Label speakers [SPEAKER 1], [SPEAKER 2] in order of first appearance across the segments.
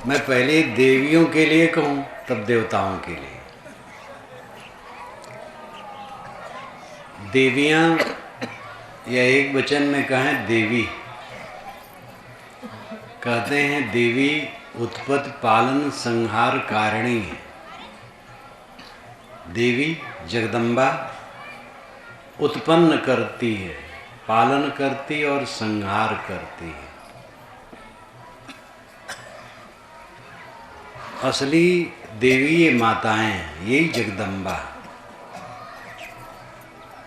[SPEAKER 1] मैं पहले देवियों के लिए कहूँ तब देवताओं के लिए। देवियाँ या एक वचन में कहें देवी, कहते हैं देवी उत्पत्ति पालन संहार कारिणी है। देवी जगदम्बा उत्पन्न करती है, पालन करती और संहार करती है। असली देवी ये माताएं हैं, यही जगदम्बा।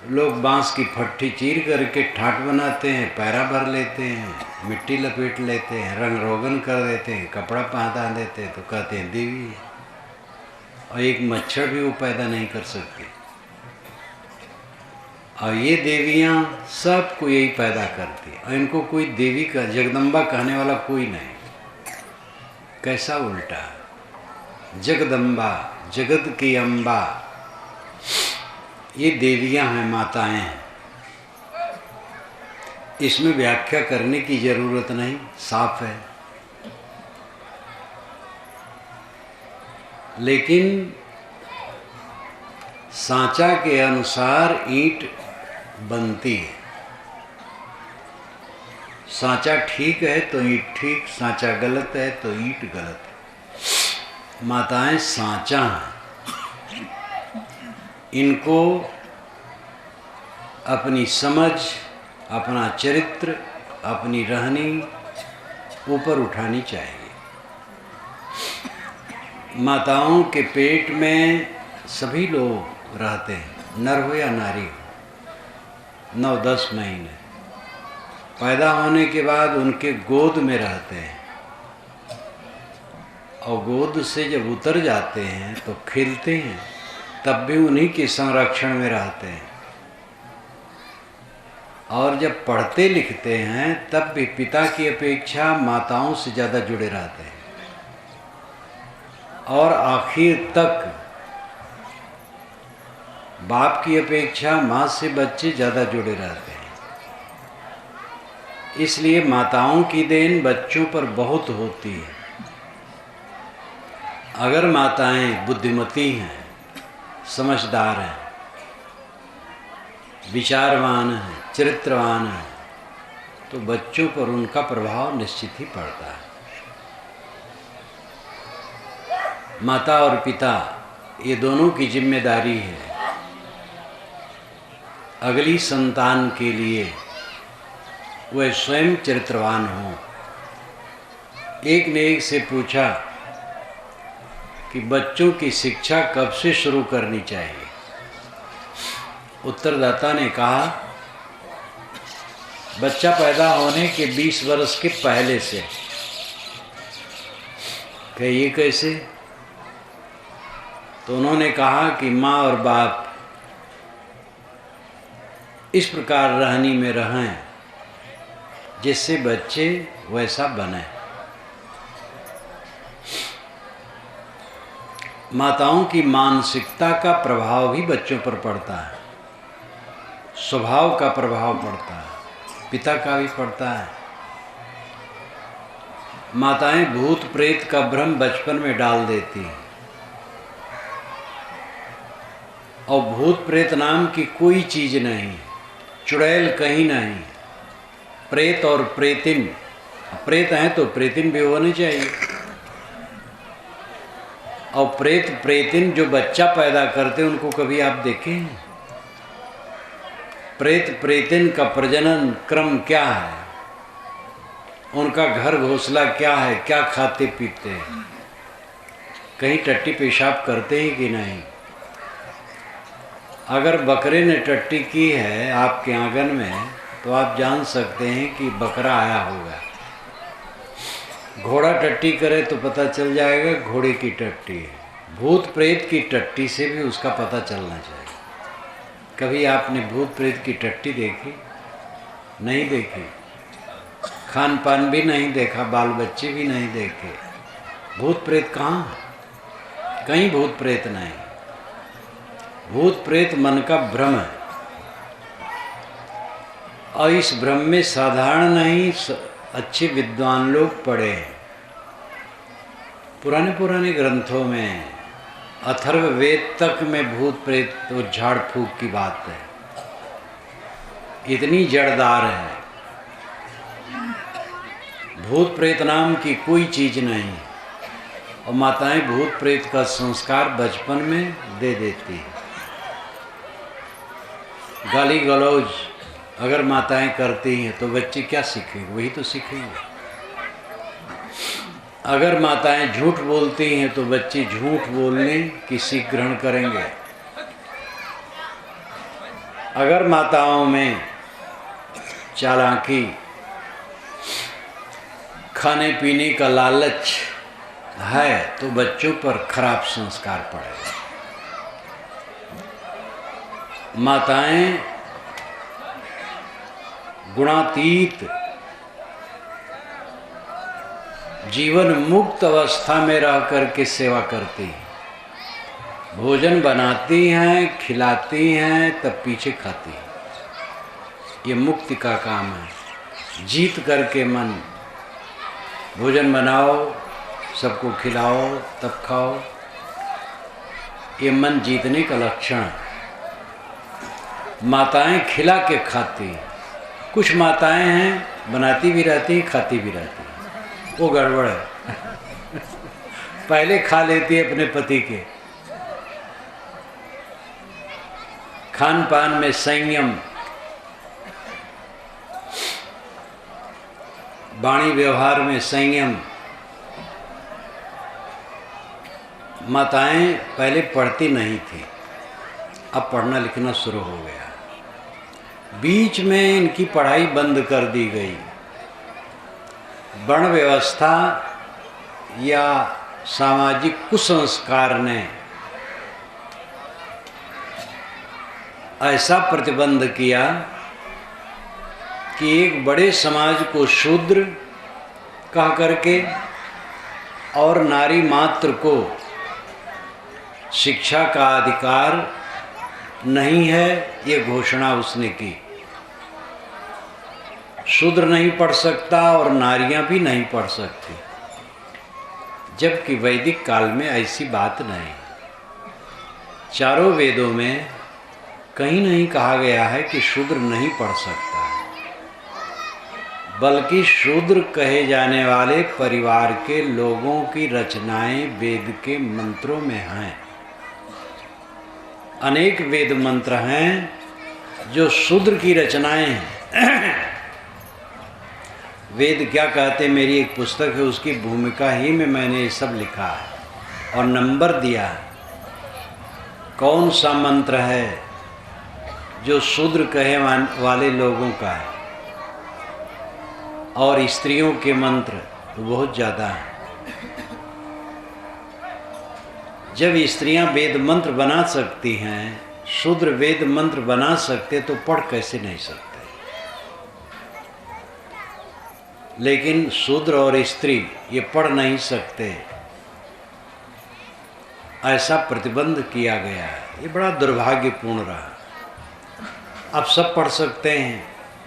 [SPEAKER 1] लोग बांस की फट्टी चीर करके ठाट बनाते हैं, पैरा भर लेते हैं, मिट्टी लपेट लेते हैं, रंग रोगन कर देते हैं, कपड़ा पहना देते हैं, तो कहते हैं देवी है। और एक मच्छर भी वो पैदा नहीं कर सकती। और ये देवियाँ सबको यही पैदा करती है, और इनको कोई देवी का जगदम्बा कहने वाला कोई नहीं। कैसा उल्टा, जगदम्बा जगत की अम्बा, ये देवियाँ हैं, माताएं हैं। इसमें व्याख्या करने की जरूरत नहीं, साफ है। लेकिन सांचा के अनुसार ईंट बनती है। सांचा ठीक है तो ईंट ठीक, सांचा गलत है तो ईंट गलत है। माताएं सांचा हैं। इनको अपनी समझ, अपना चरित्र, अपनी रहनी ऊपर उठानी चाहिए। माताओं के पेट में सभी लोग रहते हैं, नर हो या नारी हो। 9-10 महीने पैदा होने के बाद उनके गोद में रहते हैं, और गोद से जब उतर जाते हैं तो खेलते हैं, तब भी उन्हीं के संरक्षण में रहते हैं। और जब पढ़ते लिखते हैं तब भी पिता की अपेक्षा माताओं से ज़्यादा जुड़े रहते हैं, और आखिर तक बाप की अपेक्षा माँ से बच्चे ज़्यादा जुड़े रहते हैं। इसलिए माताओं की देन बच्चों पर बहुत होती है। अगर माताएं बुद्धिमती हैं, समझदार हैं, विचारवान हैं, चरित्रवान हैं, तो बच्चों पर उनका प्रभाव निश्चित ही पड़ता है। माता और पिता ये दोनों की जिम्मेदारी है अगली संतान के लिए वह स्वयं चरित्रवान हो। एक ने एक से पूछा कि बच्चों की शिक्षा कब से शुरू करनी चाहिए। उत्तरदाता ने कहा, बच्चा पैदा होने के 20 वर्ष के पहले से। ये कैसे? तो उन्होंने कहा कि माँ और बाप इस प्रकार रहनी में रहें जिससे बच्चे वैसा बने। माताओं की मानसिकता का प्रभाव भी बच्चों पर पड़ता है, स्वभाव का प्रभाव पड़ता है, पिता का भी पड़ता है। माताएं भूत प्रेत का भ्रम बचपन में डाल देती हैं, और भूत प्रेत नाम की कोई चीज नहीं, चुड़ैल कहीं नहीं। प्रेत और प्रेतिन, प्रेत हैं तो प्रेतिन भी होनी चाहिए। और प्रेत प्रेतिन जो बच्चा पैदा करते उनको कभी आप देखें? प्रेत प्रेतिन का प्रजनन क्रम क्या है, उनका घर घोंसला क्या है, क्या खाते पीते हैं, कहीं टट्टी पेशाब करते हैं कि नहीं। अगर बकरे ने टट्टी की है आपके आंगन में तो आप जान सकते हैं कि बकरा आया होगा। घोड़ा टट्टी करे तो पता चल जाएगा घोड़े की टट्टी है। भूत प्रेत की टट्टी से भी उसका पता चलना चाहिए। कभी आपने भूत प्रेत की टट्टी देखी? नहीं देखी। खान पान भी नहीं देखा, बाल बच्चे भी नहीं देखे। भूत प्रेत कहाँ? कहीं भूत प्रेत नहीं। भूत प्रेत मन का भ्रम है, और इस भ्रम में साधारण नहीं अच्छे विद्वान लोग पड़े हैं। पुराने पुराने ग्रंथों में अथर्ववेद तक में भूत प्रेत तो झाड़ फूक की बात है, इतनी जड़दार है। भूत प्रेत नाम की कोई चीज़ नहीं, और माताएं भूत प्रेत का संस्कार बचपन में दे देती है। गाली गलौज अगर माताएं करती हैं तो बच्चे क्या सीखेंगे? वही तो सीखेंगे। अगर माताएं झूठ बोलती हैं तो बच्चे झूठ बोलने की सीख ग्रहण करेंगे। अगर माताओं में चालाकी, खाने पीने का लालच है तो बच्चों पर खराब संस्कार पड़ेगा। माताएं गुणातीत जीवन मुक्त अवस्था में रह करके सेवा करती हैं, भोजन बनाती हैं, खिलाती हैं, तब पीछे खाती हैं। ये मुक्ति का काम है। जीत करके मन, भोजन बनाओ, सबको खिलाओ, तब खाओ, ये मन जीतने का लक्षण है। माताएं खिला के खाती, कुछ माताएं हैं बनाती भी रहती हैं, खाती भी रहती हैं, वो गड़बड़ है। पहले खा लेती है अपने पति के। खान पान में संयम, वाणी व्यवहार में संयम। माताएं पहले पढ़ती नहीं थी, अब पढ़ना लिखना शुरू हो गया। बीच में इनकी पढ़ाई बंद कर दी गई। वर्ण व्यवस्था या सामाजिक कुसंस्कार ने ऐसा प्रतिबंध किया कि एक बड़े समाज को शूद्र कह करके और नारी मात्र को शिक्षा का अधिकार नहीं है, ये घोषणा उसने की। शूद्र नहीं पढ़ सकता और नारियां भी नहीं पढ़ सकती, जबकि वैदिक काल में ऐसी बात नहीं। चारों वेदों में कहीं नहीं कहा गया है कि शूद्र नहीं पढ़ सकता, बल्कि शूद्र कहे जाने वाले परिवार के लोगों की रचनाएं वेद के मंत्रों में हैं। अनेक वेद मंत्र हैं जो शूद्र की रचनाएं हैं। वेद क्या कहते, मेरी एक पुस्तक है, उसकी भूमिका ही में मैंने ये सब लिखा है और नंबर दिया कौन सा मंत्र है जो शूद्र कहे वाले लोगों का है, और स्त्रियों के मंत्र बहुत ज़्यादा हैं। जब स्त्रियां वेद मंत्र बना सकती हैं, शूद्र वेद मंत्र बना सकते, तो पढ़ कैसे नहीं सकते? लेकिन शूद्र और स्त्री ये पढ़ नहीं सकते, ऐसा प्रतिबंध किया गया है। ये बड़ा दुर्भाग्यपूर्ण रहा। अब सब पढ़ सकते हैं,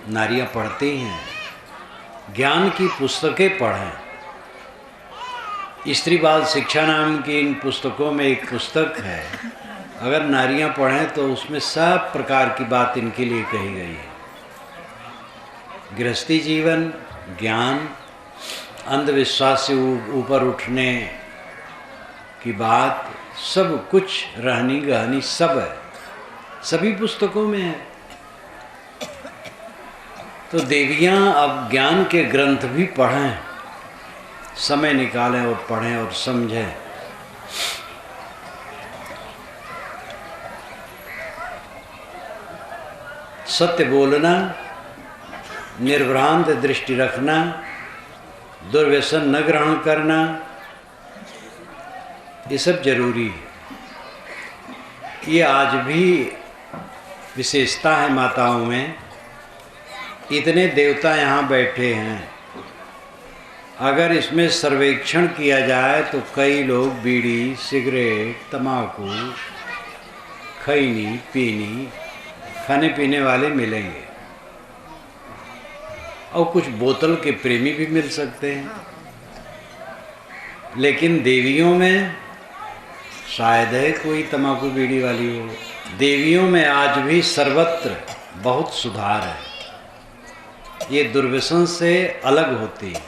[SPEAKER 1] नारियां पढ़ती हैं, ज्ञान की पुस्तकें पढ़ें। स्त्री बाल शिक्षा नाम की इन पुस्तकों में एक पुस्तक है, अगर नारियां पढ़ें तो उसमें सब प्रकार की बात इनके लिए कही गई है। गृहस्थी जीवन, ज्ञान, अंधविश्वास से ऊपर उठने की बात, सब कुछ रहनी गहनी सब है, सभी पुस्तकों में है। तो देवियां अब ज्ञान के ग्रंथ भी पढ़ें, समय निकालें और पढ़ें और समझें। सत्य बोलना, निर्भ्रांत दृष्टि रखना, दुर्व्यसन न ग्रहण करना, ये सब जरूरी है। ये आज भी विशेषता है माताओं में। इतने देवता यहाँ बैठे हैं, अगर इसमें सर्वेक्षण किया जाए तो कई लोग बीड़ी, सिगरेट, तम्बाकू, खैनी, पीनी, खाने पीने वाले मिलेंगे, और कुछ बोतल के प्रेमी भी मिल सकते हैं। लेकिन देवियों में शायद है कोई तम्बाकू बीड़ी वाली हो। देवियों में आज भी सर्वत्र बहुत सुधार है। ये दुर्व्यसन से अलग होती है,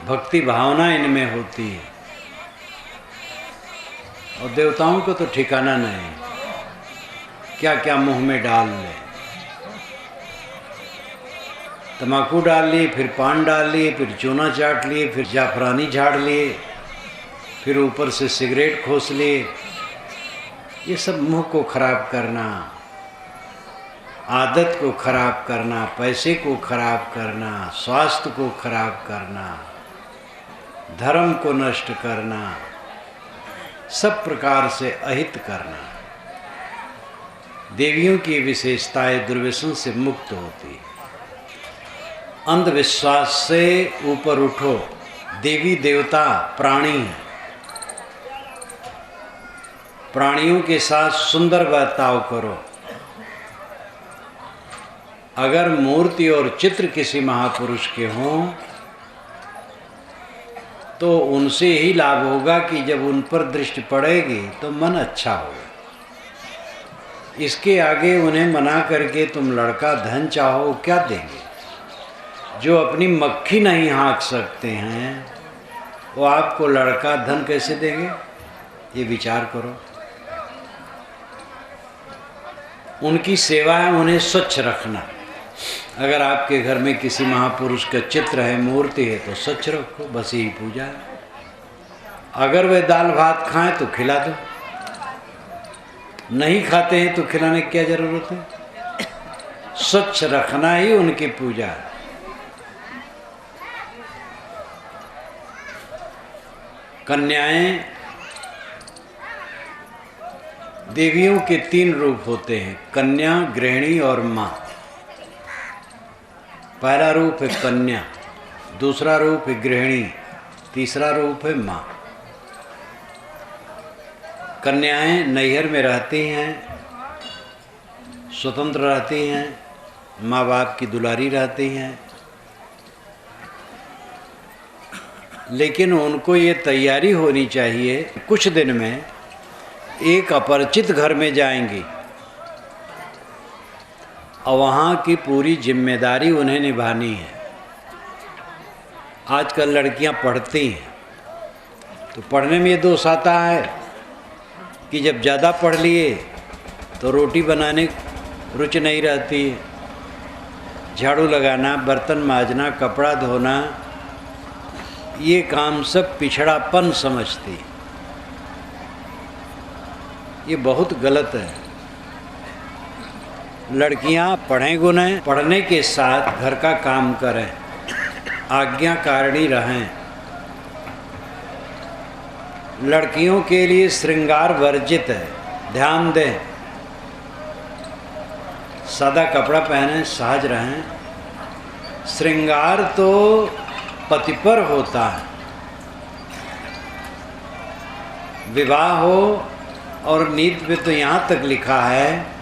[SPEAKER 1] भक्ति भावना इनमें होती है। और देवताओं को तो ठिकाना नहीं, क्या क्या मुंह में डाल ले। तम्बाकू डाल लिए, फिर पान डाल लिए, फिर चूना चाट लिए, फिर जाफरानी झाड़ लिए, फिर ऊपर से सिगरेट खोस लिए। ये सब मुंह को खराब करना, आदत को खराब करना, पैसे को खराब करना, स्वास्थ्य को खराब करना, धर्म को नष्ट करना, सब प्रकार से अहित करना। देवियों की विशेषताएं दुर्व्यसन से मुक्त होती है। अंधविश्वास से ऊपर उठो। देवी देवता प्राणी हैं, प्राणियों के साथ सुंदर बर्ताव करो। अगर मूर्ति और चित्र किसी महापुरुष के हों तो उनसे ही लाभ होगा कि जब उन पर दृष्टि पड़ेगी तो मन अच्छा होगा। इसके आगे उन्हें मना करके तुम लड़का धन चाहो, क्या देंगे? जो अपनी मक्खी नहीं हाँक सकते हैं वो आपको लड़का धन कैसे देंगे? ये विचार करो। उनकी सेवा है उन्हें स्वच्छ रखना। अगर आपके घर में किसी महापुरुष का चित्र है, मूर्ति है, तो स्वच्छ रखो, बस यही पूजा है। अगर वे दाल भात खाएं तो खिला दो, नहीं खाते हैं तो खिलाने की क्या जरूरत है? स्वच्छ रखना ही उनकी पूजा है। कन्याएं देवियों के 3 रूप होते हैं, कन्या, गृहिणी और माँ। पहला रूप है कन्या, दूसरा रूप है गृहिणी, तीसरा रूप है माँ। कन्याएं नैहर में रहती हैं, स्वतंत्र रहती हैं, माँ बाप की दुलारी रहती हैं, लेकिन उनको ये तैयारी होनी चाहिए कुछ दिन में एक अपरिचित घर में जाएंगी और वहाँ की पूरी जिम्मेदारी उन्हें निभानी है। आजकल लड़कियाँ पढ़ती हैं तो पढ़ने में ये दोष आता है कि जब ज़्यादा पढ़ लिए तो रोटी बनाने रुचि नहीं रहती है, झाड़ू लगाना, बर्तन मांजना, कपड़ा धोना, ये काम सब पिछड़ापन समझती है। ये बहुत गलत है। लड़कियां पढ़ें गुनें, पढ़ने के साथ घर का काम करें, आज्ञाकारिणी रहें। लड़कियों के लिए श्रृंगार वर्जित है, ध्यान दें। सादा कपड़ा पहनें, सहज रहें। श्रृंगार तो पति पर होता है। विवाह हो और नीति में तो यहाँ तक लिखा है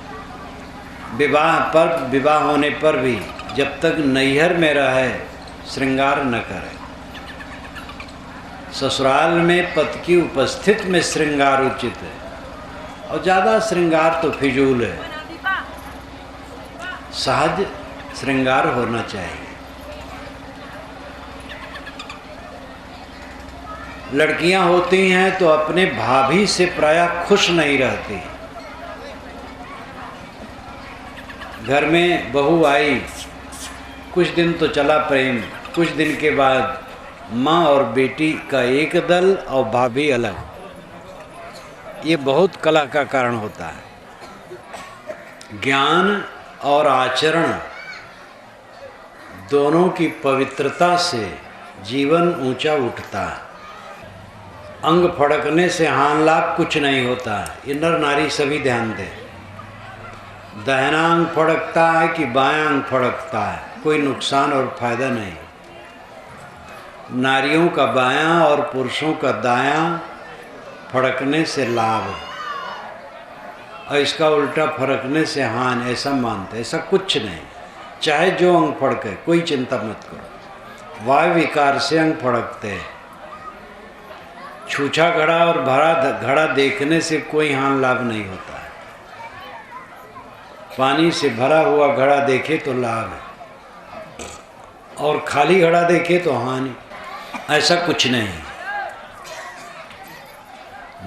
[SPEAKER 1] विवाह होने पर भी जब तक नैहर में रहे श्रृंगार न करे। ससुराल में पति की उपस्थित में श्रृंगार उचित है और ज़्यादा श्रृंगार तो फिजूल है। सहज श्रृंगार होना चाहिए। लड़कियां होती हैं तो अपने भाभी से प्रायः खुश नहीं रहती। घर में बहू आई, कुछ दिन तो चला प्रेम, कुछ दिन के बाद माँ और बेटी का एक दल और भाभी अलग। ये बहुत कलह का कारण होता है। ज्ञान और आचरण दोनों की पवित्रता से जीवन ऊंचा उठता है। अंग फड़कने से हानि लाभ कुछ नहीं होता है। ये नर नारी सभी ध्यान दें। दाहिना अंग फड़कता है कि बायां अंग फड़कता है, कोई नुकसान और फायदा नहीं। नारियों का बायां और पुरुषों का दायां फड़कने से लाभ है और इसका उल्टा फड़कने से हानि, ऐसा मानते। ऐसा कुछ नहीं, चाहे जो अंग फड़के, कोई चिंता मत करो। वायु विकार से अंग फड़कते हैं। छूछा घड़ा और भरा घड़ा देखने से कोई हानि लाभ नहीं होता है। पानी से भरा हुआ घड़ा देखे तो लाभ है और खाली घड़ा देखे तो हानि। ऐसा कुछ नहीं।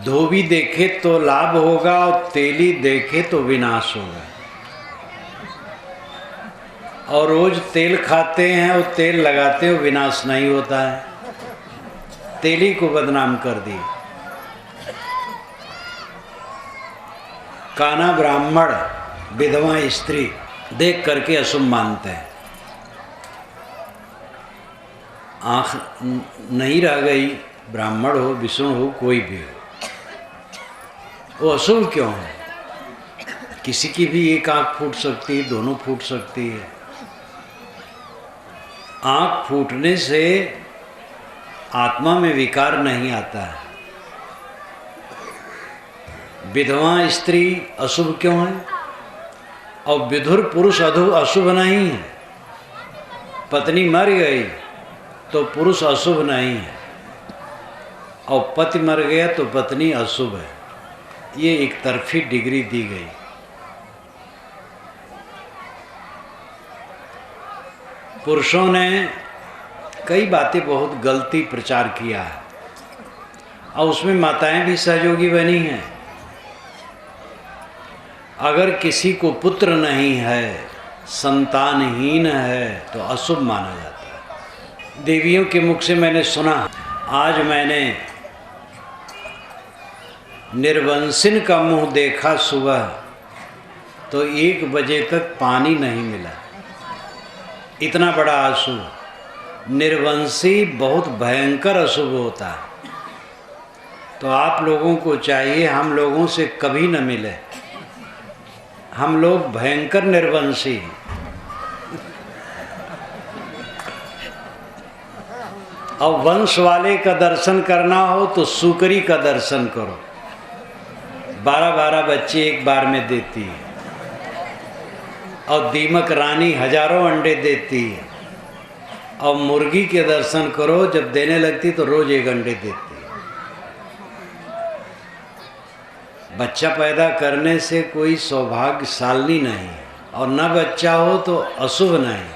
[SPEAKER 1] धोबी देखे तो लाभ होगा और तेली देखे तो विनाश होगा। और रोज तेल खाते हैं और तेल लगाते हो, विनाश नहीं होता है। तेली को बदनाम कर दिए। काना ब्राह्मण विधवा स्त्री देख करके अशुभ मानते हैं। आँख नहीं रह गई, ब्राह्मण हो विष्णु हो कोई भी हो, वो अशुभ क्यों है? किसी की भी एक आँख फूट सकती है, दोनों फूट सकती है। आँख फूटने से आत्मा में विकार नहीं आता है। विधवा स्त्री अशुभ क्यों है? और विधुर पुरुष अशुभ नहीं है। पत्नी मर गई तो पुरुष अशुभ नहीं है और पति मर गया तो पत्नी अशुभ है। ये एक तरफी डिग्री दी गई। पुरुषों ने कई बातें बहुत गलती प्रचार किया है और उसमें माताएं भी सहयोगी बनी हैं। अगर किसी को पुत्र नहीं है, संतानहीन है तो अशुभ माना जाता है। देवियों के मुख से मैंने सुना, आज मैंने निर्वंशिन का मुंह देखा सुबह तो 1 बजे तक पानी नहीं मिला। इतना बड़ा अशुभ। निर्वंशी बहुत भयंकर अशुभ होता है। तो आप लोगों को चाहिए हम लोगों से कभी न मिले। हम लोग भयंकर निर्वंशी हैं। और वंश वाले का दर्शन करना हो तो सूकरी का दर्शन करो। 12-12 बच्चे एक बार में देती है और दीमक रानी हजारों अंडे देती है। और मुर्गी के दर्शन करो, जब देने लगती तो रोज 1 अंडे देती है। बच्चा पैदा करने से कोई सौभाग्यशाली नहीं और न बच्चा हो तो अशुभ नहीं।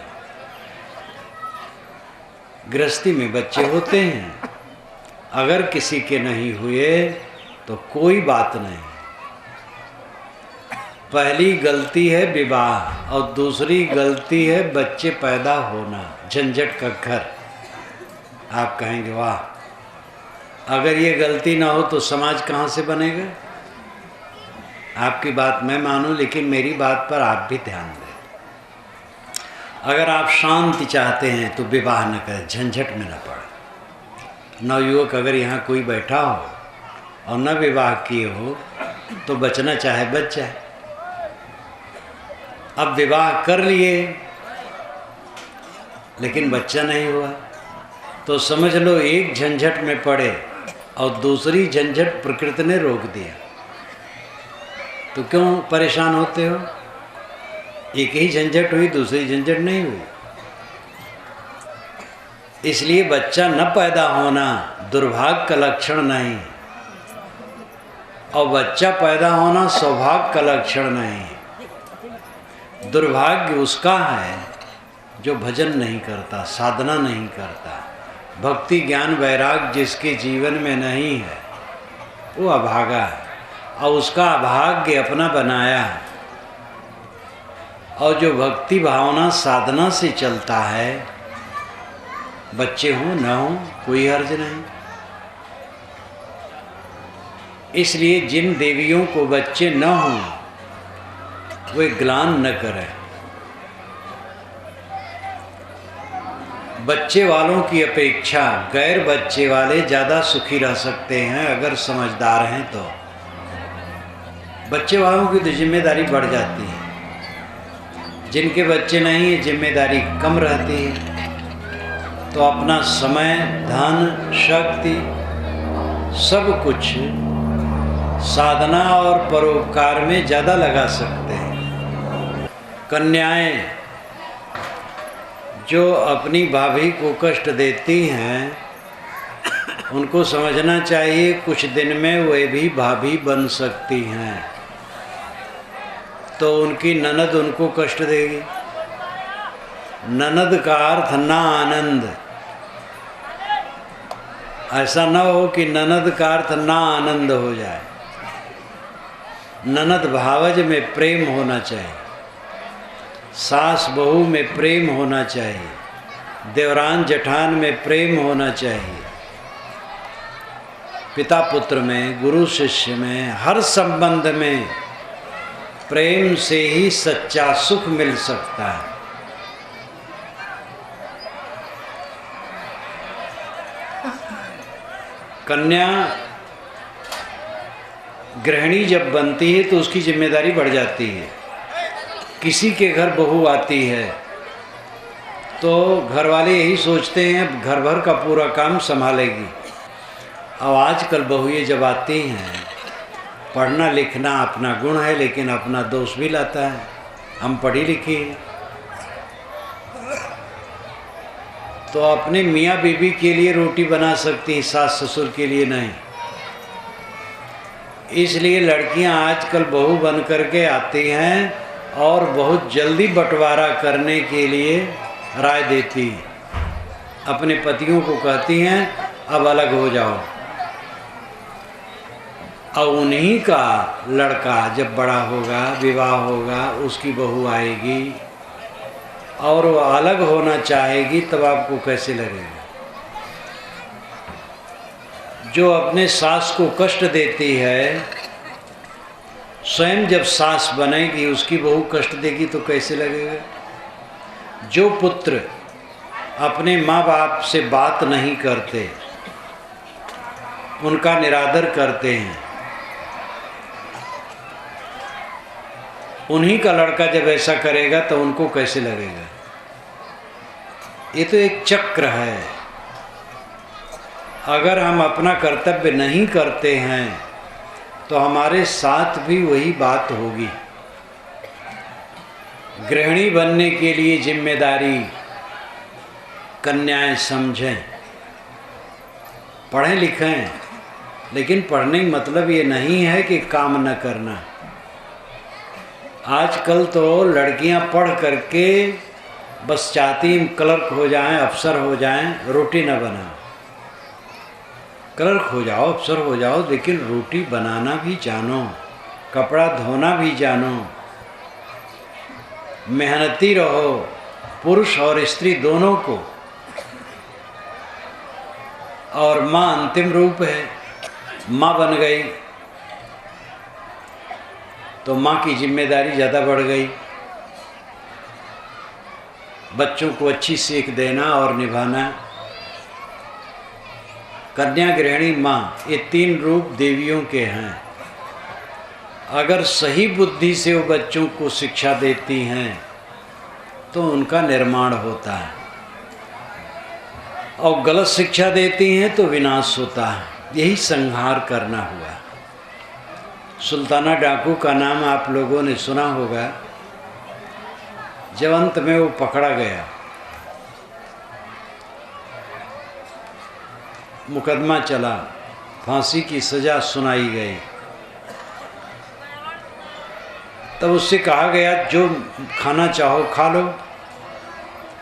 [SPEAKER 1] गृहस्थी में बच्चे होते हैं, अगर किसी के नहीं हुए तो कोई बात नहीं। पहली गलती है विवाह और दूसरी गलती है बच्चे पैदा होना, झंझट का घर। आप कहेंगे वाह, अगर ये गलती ना हो तो समाज कहाँ से बनेगा? आपकी बात मैं मानूं, लेकिन मेरी बात पर आप भी ध्यान दें। अगर आप शांति चाहते हैं तो विवाह न करें, झंझट में न पड़े। नवयुवक अगर यहाँ कोई बैठा हो और न विवाह किए हो तो बचना चाहे बच जाए। अब विवाह कर लिए लेकिन बच्चा नहीं हुआ तो समझ लो एक झंझट में पड़े और दूसरी झंझट प्रकृति ने रोक दिया। तो क्यों परेशान होते हो? एक ही झंझट हुई, दूसरी झंझट नहीं हुई। इसलिए बच्चा न पैदा होना दुर्भाग्य का लक्षण नहीं और बच्चा पैदा होना सौभाग्य का लक्षण नहीं। दुर्भाग्य उसका है जो भजन नहीं करता, साधना नहीं करता। भक्ति ज्ञान वैराग जिसके जीवन में नहीं है वो अभागा है और उसका अभाग्य अपना बनाया है। और जो भक्ति भावना साधना से चलता है, बच्चे हों न हों कोई हर्ज नहीं। इसलिए जिन देवियों को बच्चे न हों वे ग्लान न करें। बच्चे वालों की अपेक्षा गैर बच्चे वाले ज़्यादा सुखी रह सकते हैं अगर समझदार हैं तो। बच्चे वालों की तो जिम्मेदारी बढ़ जाती है, जिनके बच्चे नहीं है जिम्मेदारी कम रहती है। तो अपना समय, धन, शक्ति सब कुछ साधना और परोपकार में ज़्यादा लगा सकते हैं। कन्याएं जो अपनी भाभी को कष्ट देती हैं उनको समझना चाहिए कुछ दिन में वे भी भाभी बन सकती हैं, तो उनकी ननद उनको कष्ट देगी। ननद का अर्थ ना आनंद, ऐसा न हो कि ननद का अर्थ ना आनंद हो जाए। ननद भावज में प्रेम होना चाहिए, सास बहू में प्रेम होना चाहिए, देवरान जेठान में प्रेम होना चाहिए, पिता पुत्र में, गुरु शिष्य में, हर संबंध में प्रेम से ही सच्चा सुख मिल सकता है। कन्या गृहिणी जब बनती है तो उसकी जिम्मेदारी बढ़ जाती है। किसी के घर बहू आती है तो घर वाले यही सोचते हैं घर भर का पूरा काम संभालेगी। अब आजकल बहुएं जब आती हैं, पढ़ना लिखना अपना गुण है लेकिन अपना दोष भी लाता है। हम पढ़ी लिखी हैं तो अपने मियाँ बीबी के लिए रोटी बना सकती हैं, सास ससुर के लिए नहीं। इसलिए लड़कियां आजकल बहू बन करके आती हैं और बहुत जल्दी बंटवारा करने के लिए राय देती हैं, अपने पतियों को कहती हैं अब अलग हो जाओ। अब उन्हीं का लड़का जब बड़ा होगा, विवाह होगा, उसकी बहू आएगी और वो अलग होना चाहेगी, तब आपको कैसे लगेगा? जो अपने सास को कष्ट देती है, स्वयं जब सास बनेगी उसकी बहू कष्ट देगी तो कैसे लगेगा? जो पुत्र अपने माँ बाप से बात नहीं करते, उनका निरादर करते हैं, उन्हीं का लड़का जब ऐसा करेगा तो उनको कैसे लगेगा? ये तो एक चक्र है। अगर हम अपना कर्तव्य नहीं करते हैं तो हमारे साथ भी वही बात होगी। गृहिणी बनने के लिए जिम्मेदारी कन्याएं समझें, पढ़ें लिखें, लेकिन पढ़ने का मतलब ये नहीं है कि काम न करना। आजकल तो लड़कियां पढ़ करके बस चाहती क्लर्क हो जाएं, अफसर हो जाएं, रोटी न बनाओ। क्लर्क हो जाओ, अफसर हो जाओ, लेकिन रोटी बनाना भी जानो, कपड़ा धोना भी जानो, मेहनती रहो, पुरुष और स्त्री दोनों को। और माँ अंतिम रूप है, माँ बन गई तो माँ की जिम्मेदारी ज़्यादा बढ़ गई। बच्चों को अच्छी सीख देना और निभाना। कन्या गृहिणी माँ, ये तीन रूप देवियों के हैं। अगर सही बुद्धि से वो बच्चों को शिक्षा देती हैं तो उनका निर्माण होता है, और गलत शिक्षा देती हैं तो विनाश होता है। यही संहार करना हुआ। सुल्ताना डाकू का नाम आप लोगों ने सुना होगा। जब अंत में वो पकड़ा गया, मुकदमा चला, फांसी की सज़ा सुनाई गई, तब उससे कहा गया जो खाना चाहो खा लो,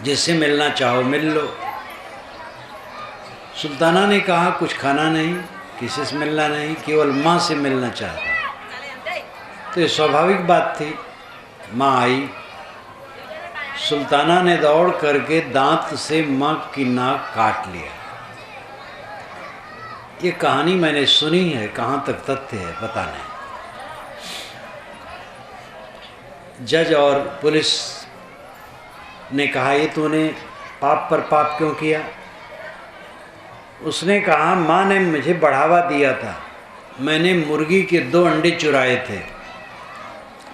[SPEAKER 1] जिससे मिलना चाहो मिल लो। सुल्ताना ने कहा कुछ खाना नहीं, किसी से मिलना नहीं, केवल माँ से मिलना चाहता। तो ये स्वाभाविक बात थी। माँ आई, सुल्ताना ने दौड़ करके दांत से माँ की नाक काट लिया। ये कहानी मैंने सुनी है, कहाँ तक तथ्य है पता नहीं। जज और पुलिस ने कहा ये तूने पाप पर पाप क्यों किया? उसने कहा माँ ने मुझे बढ़ावा दिया था, मैंने मुर्गी के 2 अंडे चुराए थे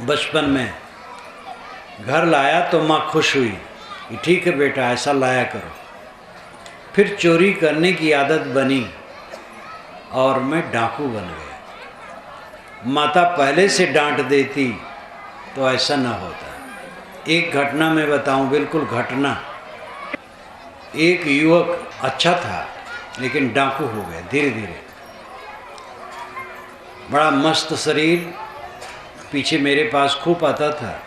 [SPEAKER 1] बचपन में, घर लाया तो माँ खुश हुई कि ठीक है बेटा ऐसा लाया करो। फिर चोरी करने की आदत बनी और मैं डाकू बन गया। माता पहले से डांट देती तो ऐसा ना होता। एक घटना मैं बताऊं, बिल्कुल घटना। एक युवक अच्छा था लेकिन डाकू हो गया धीरे धीरे। बड़ा मस्त शरीर, पीछे मेरे पास खूब आता था,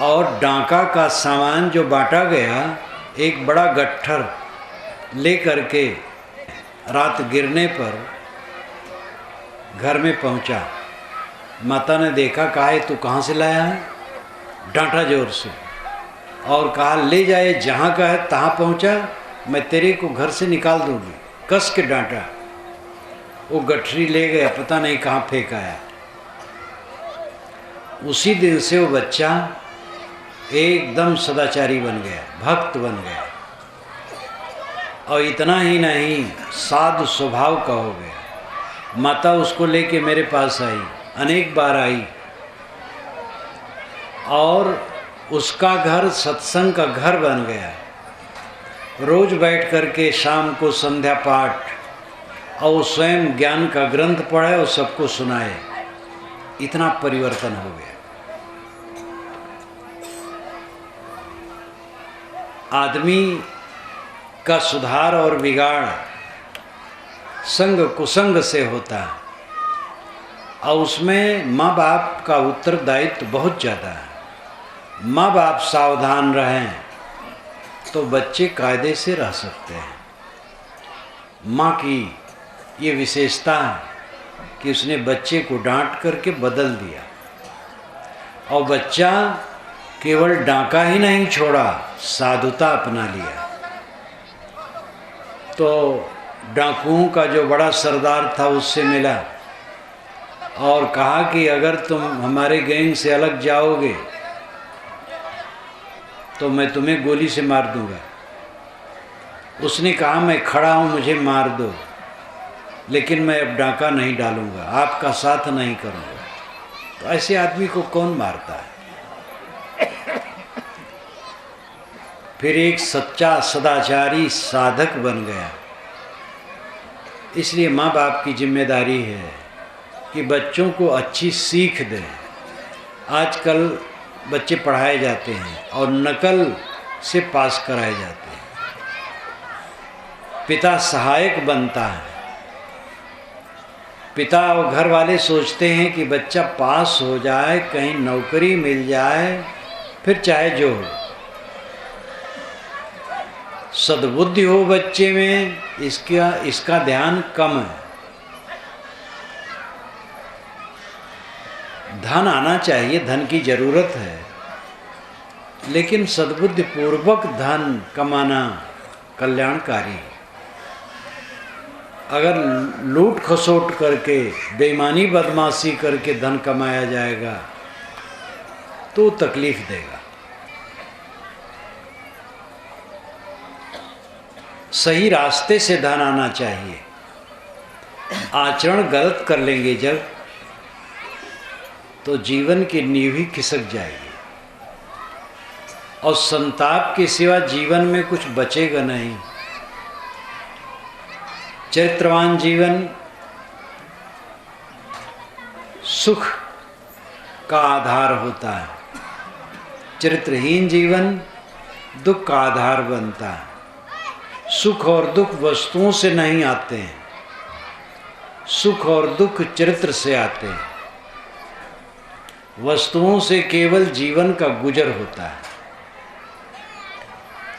[SPEAKER 1] और डाका का सामान जो बांटा गया, एक बड़ा गट्ठर ले करके रात गिरने पर घर में पहुंचा। माता ने देखा, कहा है तू कहाँ से लाया है? डांटा जोर से और कहा ले जाए, जहाँ का है तहाँ पहुंचा, मैं तेरे को घर से निकाल दूंगी। कस के डांटा। वो गठरी ले गया, पता नहीं कहाँ फेंक आया। उसी दिन से वो बच्चा एकदम सदाचारी बन गया, भक्त बन गया, और इतना ही नहीं साधु स्वभाव का हो गया। माता उसको लेके मेरे पास आई, अनेक बार आई, और उसका घर सत्संग का घर बन गया। रोज बैठ करके शाम को संध्या पाठ, और वो स्वयं ज्ञान का ग्रंथ पढ़े और सबको सुनाए। इतना परिवर्तन हो गया। आदमी का सुधार और बिगाड़ संग कुसंग से होता है, और उसमें माँ बाप का उत्तरदायित्व बहुत ज़्यादा है। माँ बाप सावधान रहें तो बच्चे कायदे से रह सकते हैं। माँ की ये विशेषता है कि उसने बच्चे को डांट करके बदल दिया, और बच्चा केवल डांका ही नहीं छोड़ा, साधुता अपना लिया। तो डाकुओं का जो बड़ा सरदार था उससे मिला और कहा कि अगर तुम हमारे गैंग से अलग जाओगे तो मैं तुम्हें गोली से मार दूंगा। उसने कहा मैं खड़ा हूँ, मुझे मार दो, लेकिन मैं अब डाका नहीं डालूंगा, आपका साथ नहीं करूंगा। तो ऐसे आदमी को कौन मारता है? फिर एक सच्चा सदाचारी साधक बन गया। इसलिए माँ बाप की जिम्मेदारी है कि बच्चों को अच्छी सीख दें। आजकल बच्चे पढ़ाए जाते हैं और नकल से पास कराए जाते हैं। पिता सहायक बनता है। पिता और घर वाले सोचते हैं कि बच्चा पास हो जाए, कहीं नौकरी मिल जाए, फिर चाहे जो हो, सद्बुद्धि हो बच्चे में, इसका ध्यान कम है। धन आना चाहिए, धन की जरूरत है, लेकिन सद्बुद्धि पूर्वक धन कमाना कल्याणकारी। अगर लूट खसोट करके, बेईमानी बदमाशी करके धन कमाया जाएगा तो तकलीफ देगा। सही रास्ते से धन आना चाहिए। आचरण गलत कर लेंगे जब, तो जीवन की नींव ही खिसक जाएगी, और संताप के सिवा जीवन में कुछ बचेगा नहीं। चरित्रवान जीवन सुख का आधार होता है, चरित्रहीन जीवन दुख का आधार बनता है। सुख और दुख वस्तुओं से नहीं आते हैं, सुख और दुख चरित्र से आते हैं। वस्तुओं से केवल जीवन का गुजर होता है।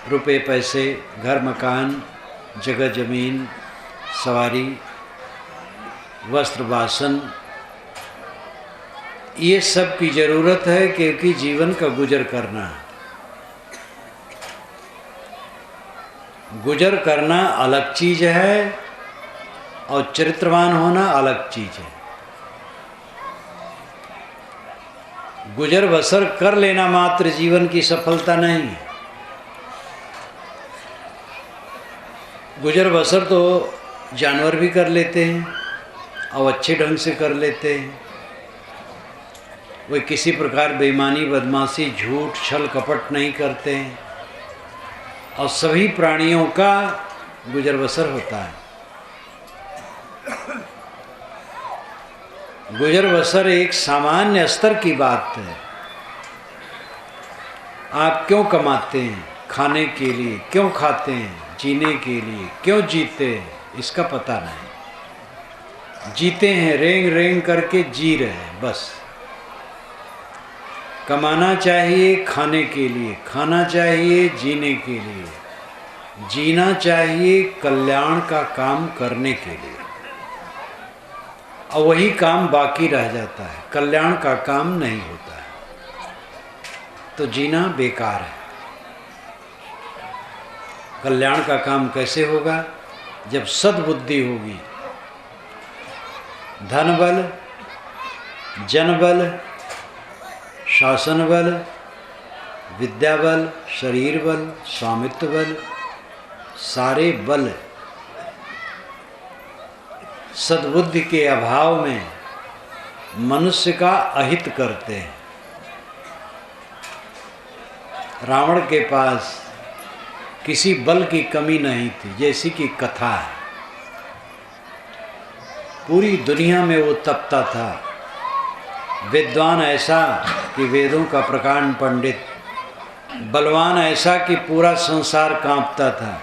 [SPEAKER 1] रुपए पैसे, घर मकान, जगह जमीन, सवारी, वस्त्र वासन, ये सब की जरूरत है क्योंकि जीवन का गुजर करना है। गुजर करना अलग चीज है और चरित्रवान होना अलग चीज है। गुजर बसर कर लेना मात्र जीवन की सफलता नहीं है। गुजर बसर तो जानवर भी कर लेते हैं और अच्छे ढंग से कर लेते हैं। वे किसी प्रकार बेईमानी, बदमाशी, झूठ, छल कपट नहीं करते हैं, और सभी प्राणियों का गुजर बसर होता है। गुजर बसर एक सामान्य स्तर की बात है। आप क्यों कमाते हैं? खाने के लिए क्यों खाते हैं, जीने के लिए क्यों जीते हैं, इसका पता नहीं। जीते हैं, रेंग रेंग करके जी रहे हैं बस। कमाना चाहिए खाने के लिए, खाना चाहिए जीने के लिए, जीना चाहिए कल्याण का काम करने के लिए, और वही काम बाकी रह जाता है, कल्याण का काम नहीं होता है, तो जीना बेकार है। कल्याण का काम कैसे होगा? जब सद्बुद्धि होगी। धन बल, जन बल, शासन बल, विद्या बल, शरीर बल, स्वामित्व बल, सारे बल सद्बुद्धि के अभाव में मनुष्य का अहित करते हैं। रावण के पास किसी बल की कमी नहीं थी, जैसी कि कथा है। पूरी दुनिया में वो तपता था, विद्वान ऐसा कि वेदों का प्रकांड पंडित, बलवान ऐसा कि पूरा संसार कांपता था,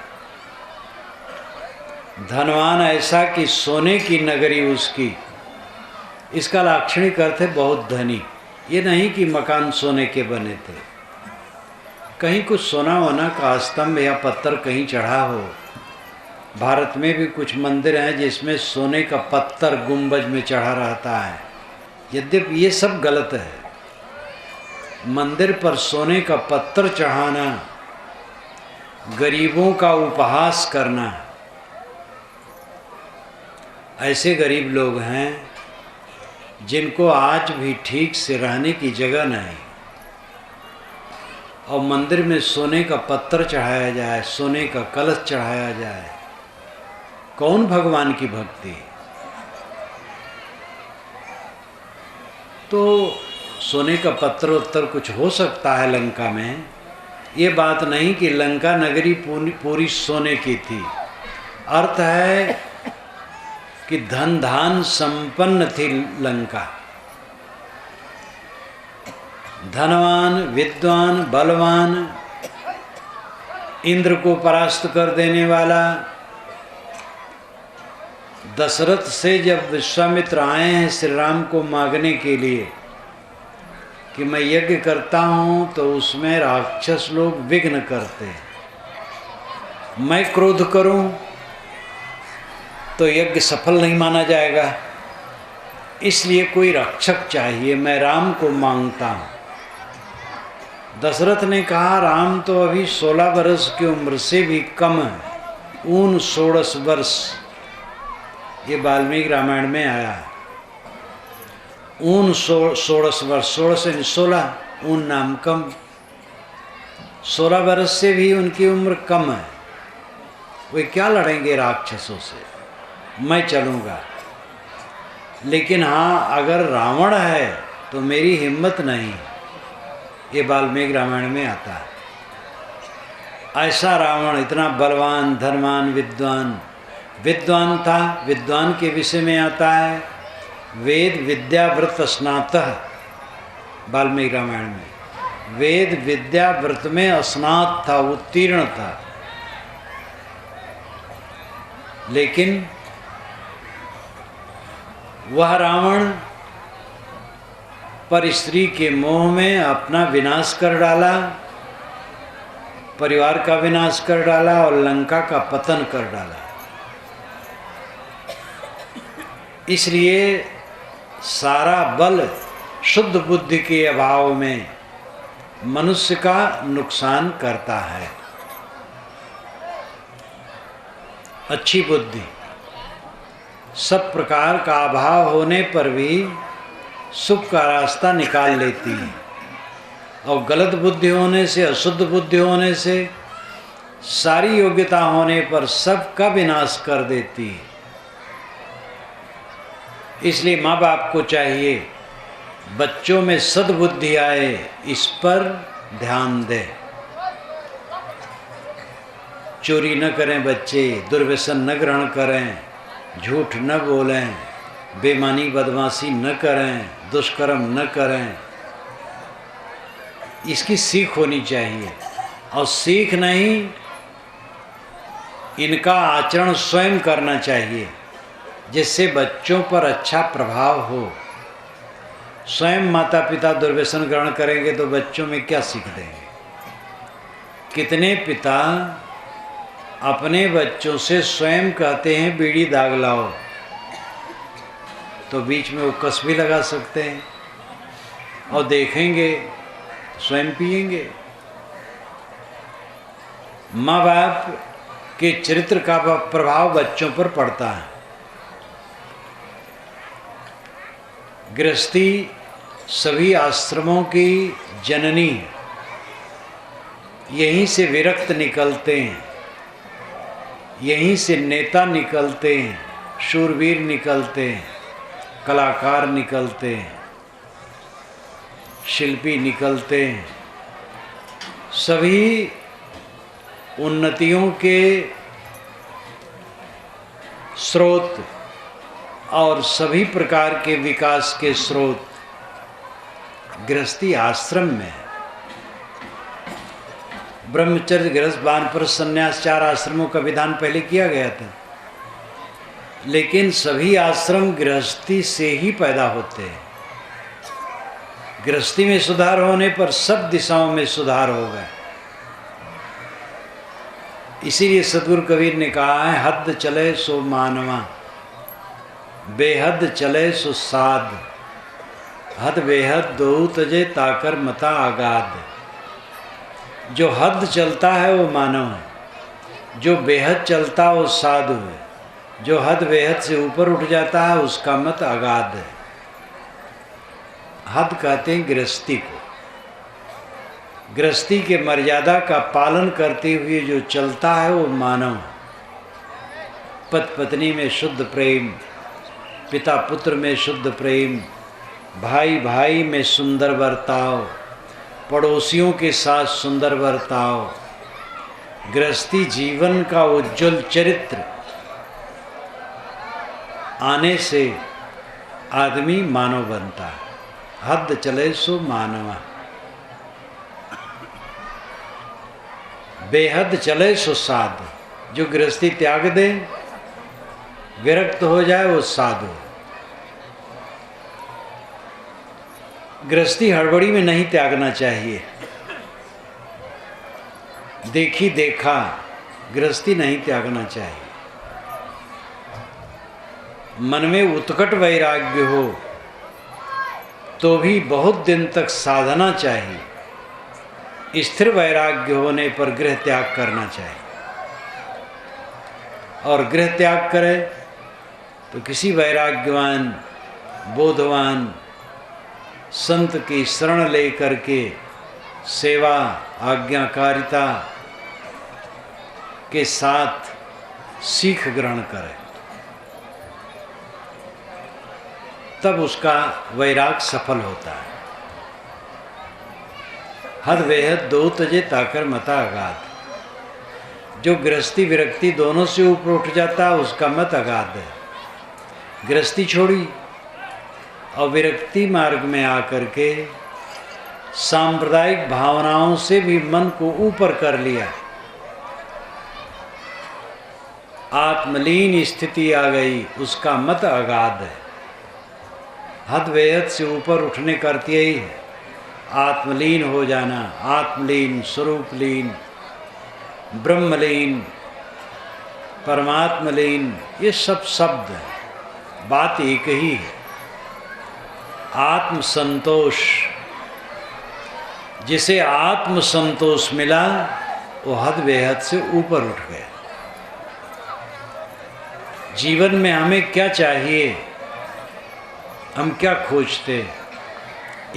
[SPEAKER 1] धनवान ऐसा कि सोने की नगरी उसकी। इसका लाक्षणिक अर्थ है बहुत धनी। ये नहीं कि मकान सोने के बने थे, कहीं कुछ सोना वोना का स्तंभ या पत्थर कहीं चढ़ा हो। भारत में भी कुछ मंदिर हैं जिसमें सोने का पत्थर गुंबज में चढ़ा रहता है, यद्यपि ये सब गलत है। मंदिर पर सोने का पत्थर चढ़ाना गरीबों का उपहास करना। ऐसे गरीब लोग हैं जिनको आज भी ठीक से रहने की जगह नहीं, और मंदिर में सोने का पत्थर चढ़ाया जाए, सोने का कलश चढ़ाया जाए, कौन भगवान की भक्ति? तो सोने का पत्थर उत्तर कुछ हो सकता है लंका में, ये बात नहीं कि लंका नगरी पूरी सोने की थी। अर्थ है कि धन धान संपन्न थी लंका, धनवान, विद्वान, बलवान, इंद्र को परास्त कर देने वाला। दशरथ से जब विश्वामित्र आए हैं श्री राम को मांगने के लिए कि मैं यज्ञ करता हूँ तो उसमें राक्षस लोग विघ्न करते हैं, मैं क्रोध करूँ तो यज्ञ सफल नहीं माना जाएगा, इसलिए कोई रक्षक चाहिए, मैं राम को मांगता हूँ। दशरथ ने कहा राम तो अभी 16 वर्ष की उम्र से भी कम है, 16 वर्ष। ये वाल्मीकि रामायण में आया है। 16 वर्ष, 16 से 16, ऊन नाम कम, 16 वर्ष से भी उनकी उम्र कम है। वे क्या लड़ेंगे राक्षसों से? मैं चलूँगा, लेकिन हाँ अगर रावण है तो मेरी हिम्मत नहीं। ये वाल्मीकि रामायण में आता है। ऐसा रावण इतना बलवान, धनवान, विद्वान था। विद्वान के विषय में आता है वेद विद्या व्रत स्नातः, वाल्मीकि रामायण में वेद विद्या व्रत में स्नात था, उत्तीर्ण था। लेकिन वह रावण पर स्त्री के मोह में अपना विनाश कर डाला, परिवार का विनाश कर डाला और लंका का पतन कर डाला। इसलिए सारा बल शुद्ध बुद्धि के अभाव में मनुष्य का नुकसान करता है। अच्छी बुद्धि सब प्रकार का अभाव होने पर भी सुख का रास्ता निकाल लेती है, और गलत बुद्धि होने से, अशुद्ध बुद्धि होने से, सारी योग्यता होने पर सबका विनाश कर देती है। इसलिए माँ बाप को चाहिए बच्चों में सद्बुद्धि आए, इस पर ध्यान दें। चोरी न करें बच्चे, दुर्व्यसन न ग्रहण करें, झूठ न बोलें, बेईमानी बदमाशी न करें, दुष्कर्म न करें। इसकी सीख होनी चाहिए। और सीख नहीं, इनका आचरण स्वयं करना चाहिए जिससे बच्चों पर अच्छा प्रभाव हो। स्वयं माता पिता दुर्व्यसन ग्रहण करेंगे तो बच्चों में क्या सीख देंगे? कितने पिता अपने बच्चों से स्वयं कहते हैं बीड़ी दाग लाओ, तो बीच में वो कस भी लगा सकते हैं और देखेंगे स्वयं पिएंगे। माँ बाप के चरित्र का प्रभाव बच्चों पर पड़ता है। गृहस्थी सभी आश्रमों की जननी है, यहीं से विरक्त निकलते हैं, यहीं से नेता निकलते हैं, शूरवीर निकलते हैं, कलाकार निकलते हैं, शिल्पी निकलते हैं। सभी उन्नतियों के स्रोत और सभी प्रकार के विकास के स्रोत गृहस्थी आश्रम में है। ब्रह्मचर्य, गृहस्थ, वानप्रस्थ, संन्यास 4 आश्रमों का विधान पहले किया गया था, लेकिन सभी आश्रम गृहस्थी से ही पैदा होते हैं। गृहस्थी में सुधार होने पर सब दिशाओं में सुधार होगा। इसीलिए सद्गुरु कबीर ने कहा है, हद चले सो मानवा, बेहद चले सो साध, हद बेहद दो तजे ताकर मता आगाध। जो हद चलता है वो मानव है, जो बेहद चलता है वो साधु है, जो हद बेहद से ऊपर उठ जाता है उसका मत अगाध है। हद कहते हैं गृहस्थी को। गृहस्थी के मर्यादा का पालन करते हुए जो चलता है वो मानव है। पति पत्नी में शुद्ध प्रेम, पिता पुत्र में शुद्ध प्रेम, भाई भाई में सुंदर बर्ताव, पड़ोसियों के साथ सुंदर बर्ताव, गृहस्थी जीवन का उज्जवल चरित्र आने से आदमी मानव बनता है। हद चले सो मानवा, बेहद चले सो साधु। जो गृहस्थी त्याग दे, विरक्त हो जाए, वो साधु। गृहस्थी हड़बड़ी में नहीं त्यागना चाहिए। देखी देखा गृहस्थी नहीं त्यागना चाहिए। मन में उत्कट वैराग्य हो तो भी बहुत दिन तक साधना चाहिए। स्थिर वैराग्य होने पर गृह त्याग करना चाहिए। और गृह त्याग करे तो किसी वैराग्यवान, बोधवान संत की शरण लेकर के सेवा, आज्ञाकारिता के साथ सीख ग्रहण करे, तब उसका वैराग सफल होता है। हद बेहद दो तजे ताकर मता अगाध। जो गृहस्थी विरक्ति दोनों से ऊपर उठ जाता है उसका मत अगाध है। गृहस्थी छोड़ी और विरक्ति मार्ग में आकर के सांप्रदायिक भावनाओं से भी मन को ऊपर कर लिया, आत्मलीन स्थिति आ गई, उसका मत अगाध है। हद बेहद से ऊपर उठने का अर्थ यही है, आत्मलीन हो जाना, आत्मलीन, स्वरूपलीन, ब्रह्मलीन, परमात्मलीन, ये सब शब्द है, बात एक ही है। आत्म संतोष, जिसे आत्म संतोष मिला वो हद बेहद से ऊपर उठ गया। जीवन में हमें क्या चाहिए, हम क्या खोजते?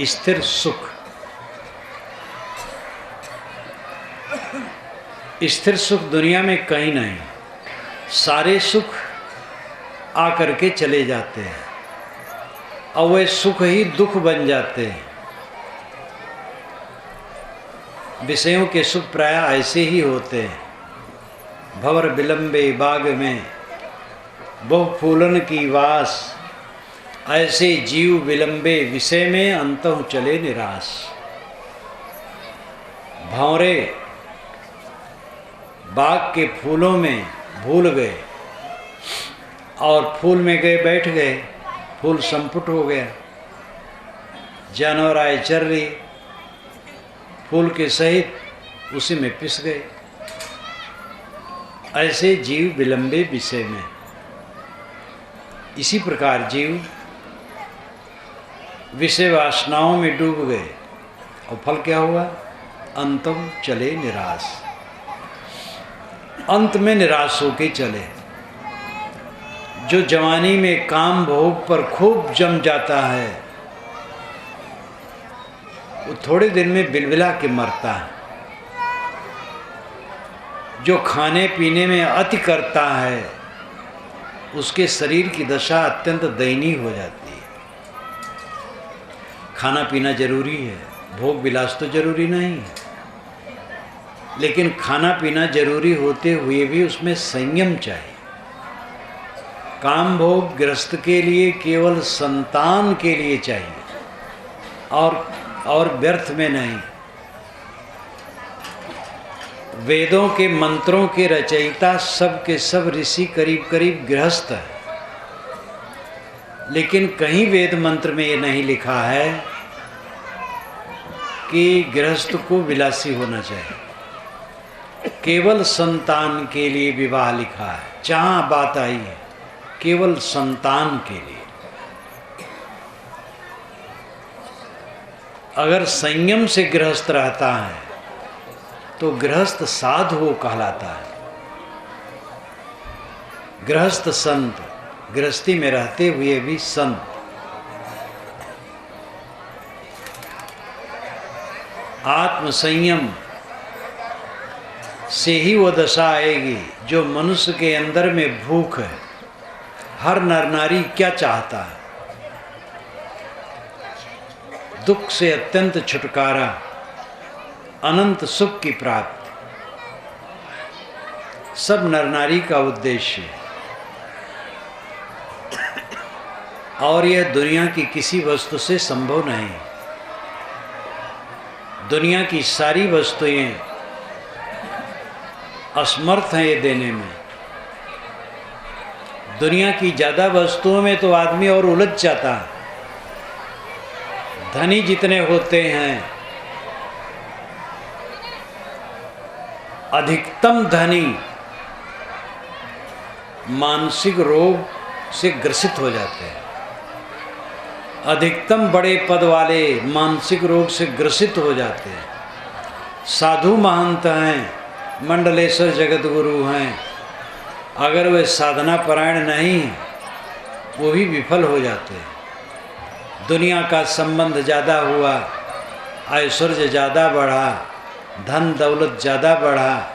[SPEAKER 1] स्थिर सुख। स्थिर सुख दुनिया में कहीं नहीं। सारे सुख आकर के चले जाते हैं और वे सुख ही दुख बन जाते हैं। विषयों के सुख प्राय ऐसे ही होते हैं। भंवर विलंबे बाग में बहु फूलन की वास, ऐसे जीव विलंबे विषय में अंतहु चले निराश। भंवरे बाग के फूलों में भूल गए और फूल में गए बैठ गए, फूल संपुट हो गया, जानवर आए चर रही, फूल के सहित उसी में पिस गए। ऐसे जीव विलंबे विषय में। इसी प्रकार जीव विषय वासनाओं में डूब गए और फल क्या हुआ? अंतम चले निराश। अंत में निराश होके चले। जो जवानी में काम भोग पर खूब जम जाता है वो थोड़े दिन में बिलबिला के मरता है। जो खाने पीने में अति करता है उसके शरीर की दशा अत्यंत दयनीय हो जाती है। खाना पीना जरूरी है, भोग विलास तो जरूरी नहीं है, लेकिन खाना पीना जरूरी होते हुए भी उसमें संयम चाहिए। काम भोग गृहस्थ के लिए केवल संतान के लिए चाहिए और व्यर्थ में नहीं। वेदों के मंत्रों के रचयिता सब के सब ऋषि करीब करीब गृहस्थ है, लेकिन कहीं वेद मंत्र में ये नहीं लिखा है कि गृहस्थ को विलासी होना चाहिए। केवल संतान के लिए विवाह लिखा है। जहाँ बात आई है केवल संतान के लिए। अगर संयम से गृहस्थ रहता है तो गृहस्थ साधु कहलाता है। गृहस्थ संत, गृहस्थी में रहते हुए भी संत। आत्म संयम से ही वो दशा आएगी जो मनुष्य के अंदर में भूख है। हर नर नारी क्या चाहता है? दुख से अत्यंत छुटकारा, अनंत सुख की प्राप्ति। सब नर नारी का उद्देश्य है। और यह दुनिया की किसी वस्तु से संभव नहीं। दुनिया की सारी वस्तुएं असमर्थ हैं ये देने में। दुनिया की ज़्यादा वस्तुओं में तो आदमी और उलझ जाता है। धनी जितने होते हैं, अधिकतम धनी मानसिक रोग से ग्रसित हो जाते हैं। अधिकतम बड़े पद वाले मानसिक रोग से ग्रसित हो जाते हैं। साधु महंत हैं, मंडलेश्वर जगत गुरु हैं, अगर वे साधना परायण नहीं वो भी विफल हो जाते हैं। दुनिया का संबंध ज़्यादा हुआ, ऐश्वर्य ज़्यादा बढ़ा, धन दौलत ज़्यादा बढ़ा,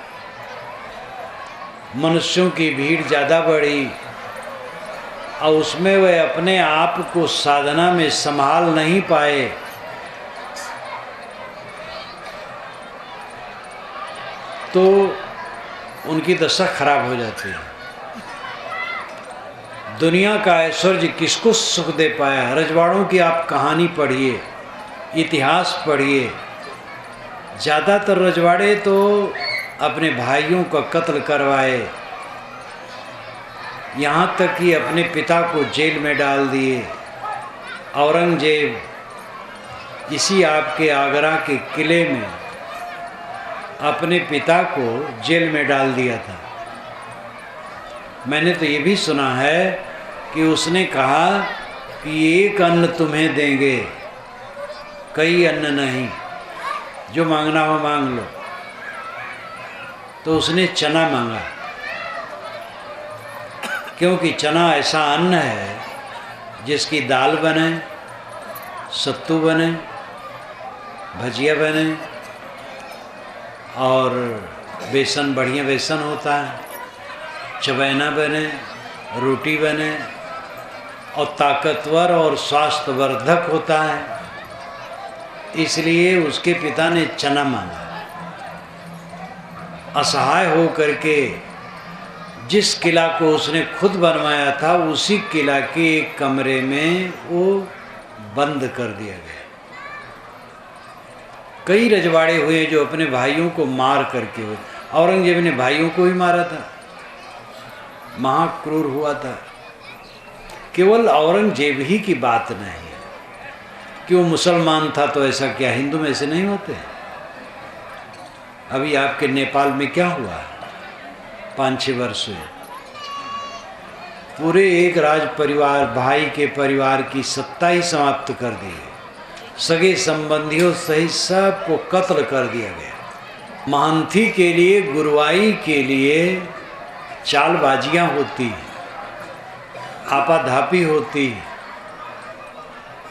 [SPEAKER 1] मनुष्यों की भीड़ ज़्यादा बढ़ी और उसमें वे अपने आप को साधना में संभाल नहीं पाए तो उनकी दशा खराब हो जाती है। दुनिया का ऐश्वर्य किसको सुख दे पाया? रजवाड़ों की आप कहानी पढ़िए, इतिहास पढ़िए। ज़्यादातर रजवाड़े तो अपने भाइयों का कत्ल करवाए, यहाँ तक कि अपने पिता को जेल में डाल दिए। औरंगजेब इसी आपके आगरा के किले में अपने पिता को जेल में डाल दिया था। मैंने तो ये भी सुना है कि उसने कहा कि एक अन्न तुम्हें देंगे, कई अन्न नहीं, जो मांगना हो मांग लो। तो उसने चना मांगा, क्योंकि चना ऐसा अन्न है जिसकी दाल बने, सत्तू बने, भजिया बने और बेसन, बढ़िया बेसन होता है, चबैना बने, रोटी बने और ताकतवर और स्वास्थ्यवर्धक होता है। इसलिए उसके पिता ने चना मांगा। असहाय हो करके जिस किला को उसने खुद बनवाया था उसी किला के एक कमरे में वो बंद कर दिया गया। कई रजवाड़े हुए जो अपने भाइयों को मार करके हुए, औरंगजेब ने भाइयों को ही मारा था, महाक्रूर हुआ था। केवल औरंगजेब ही की बात नहीं कि वो मुसलमान था तो ऐसा क्या, हिंदू में ऐसे नहीं होते। अभी आपके नेपाल में क्या हुआ, 5-6 वर्ष हुए, पूरे एक राज परिवार, भाई के परिवार की सत्ता ही समाप्त कर दी है, सगे संबंधियों सहित सबको कत्ल कर दिया गया। महंथी के लिए, गुरुवाई के लिए चालबाजियां होती, आपाधापी होती,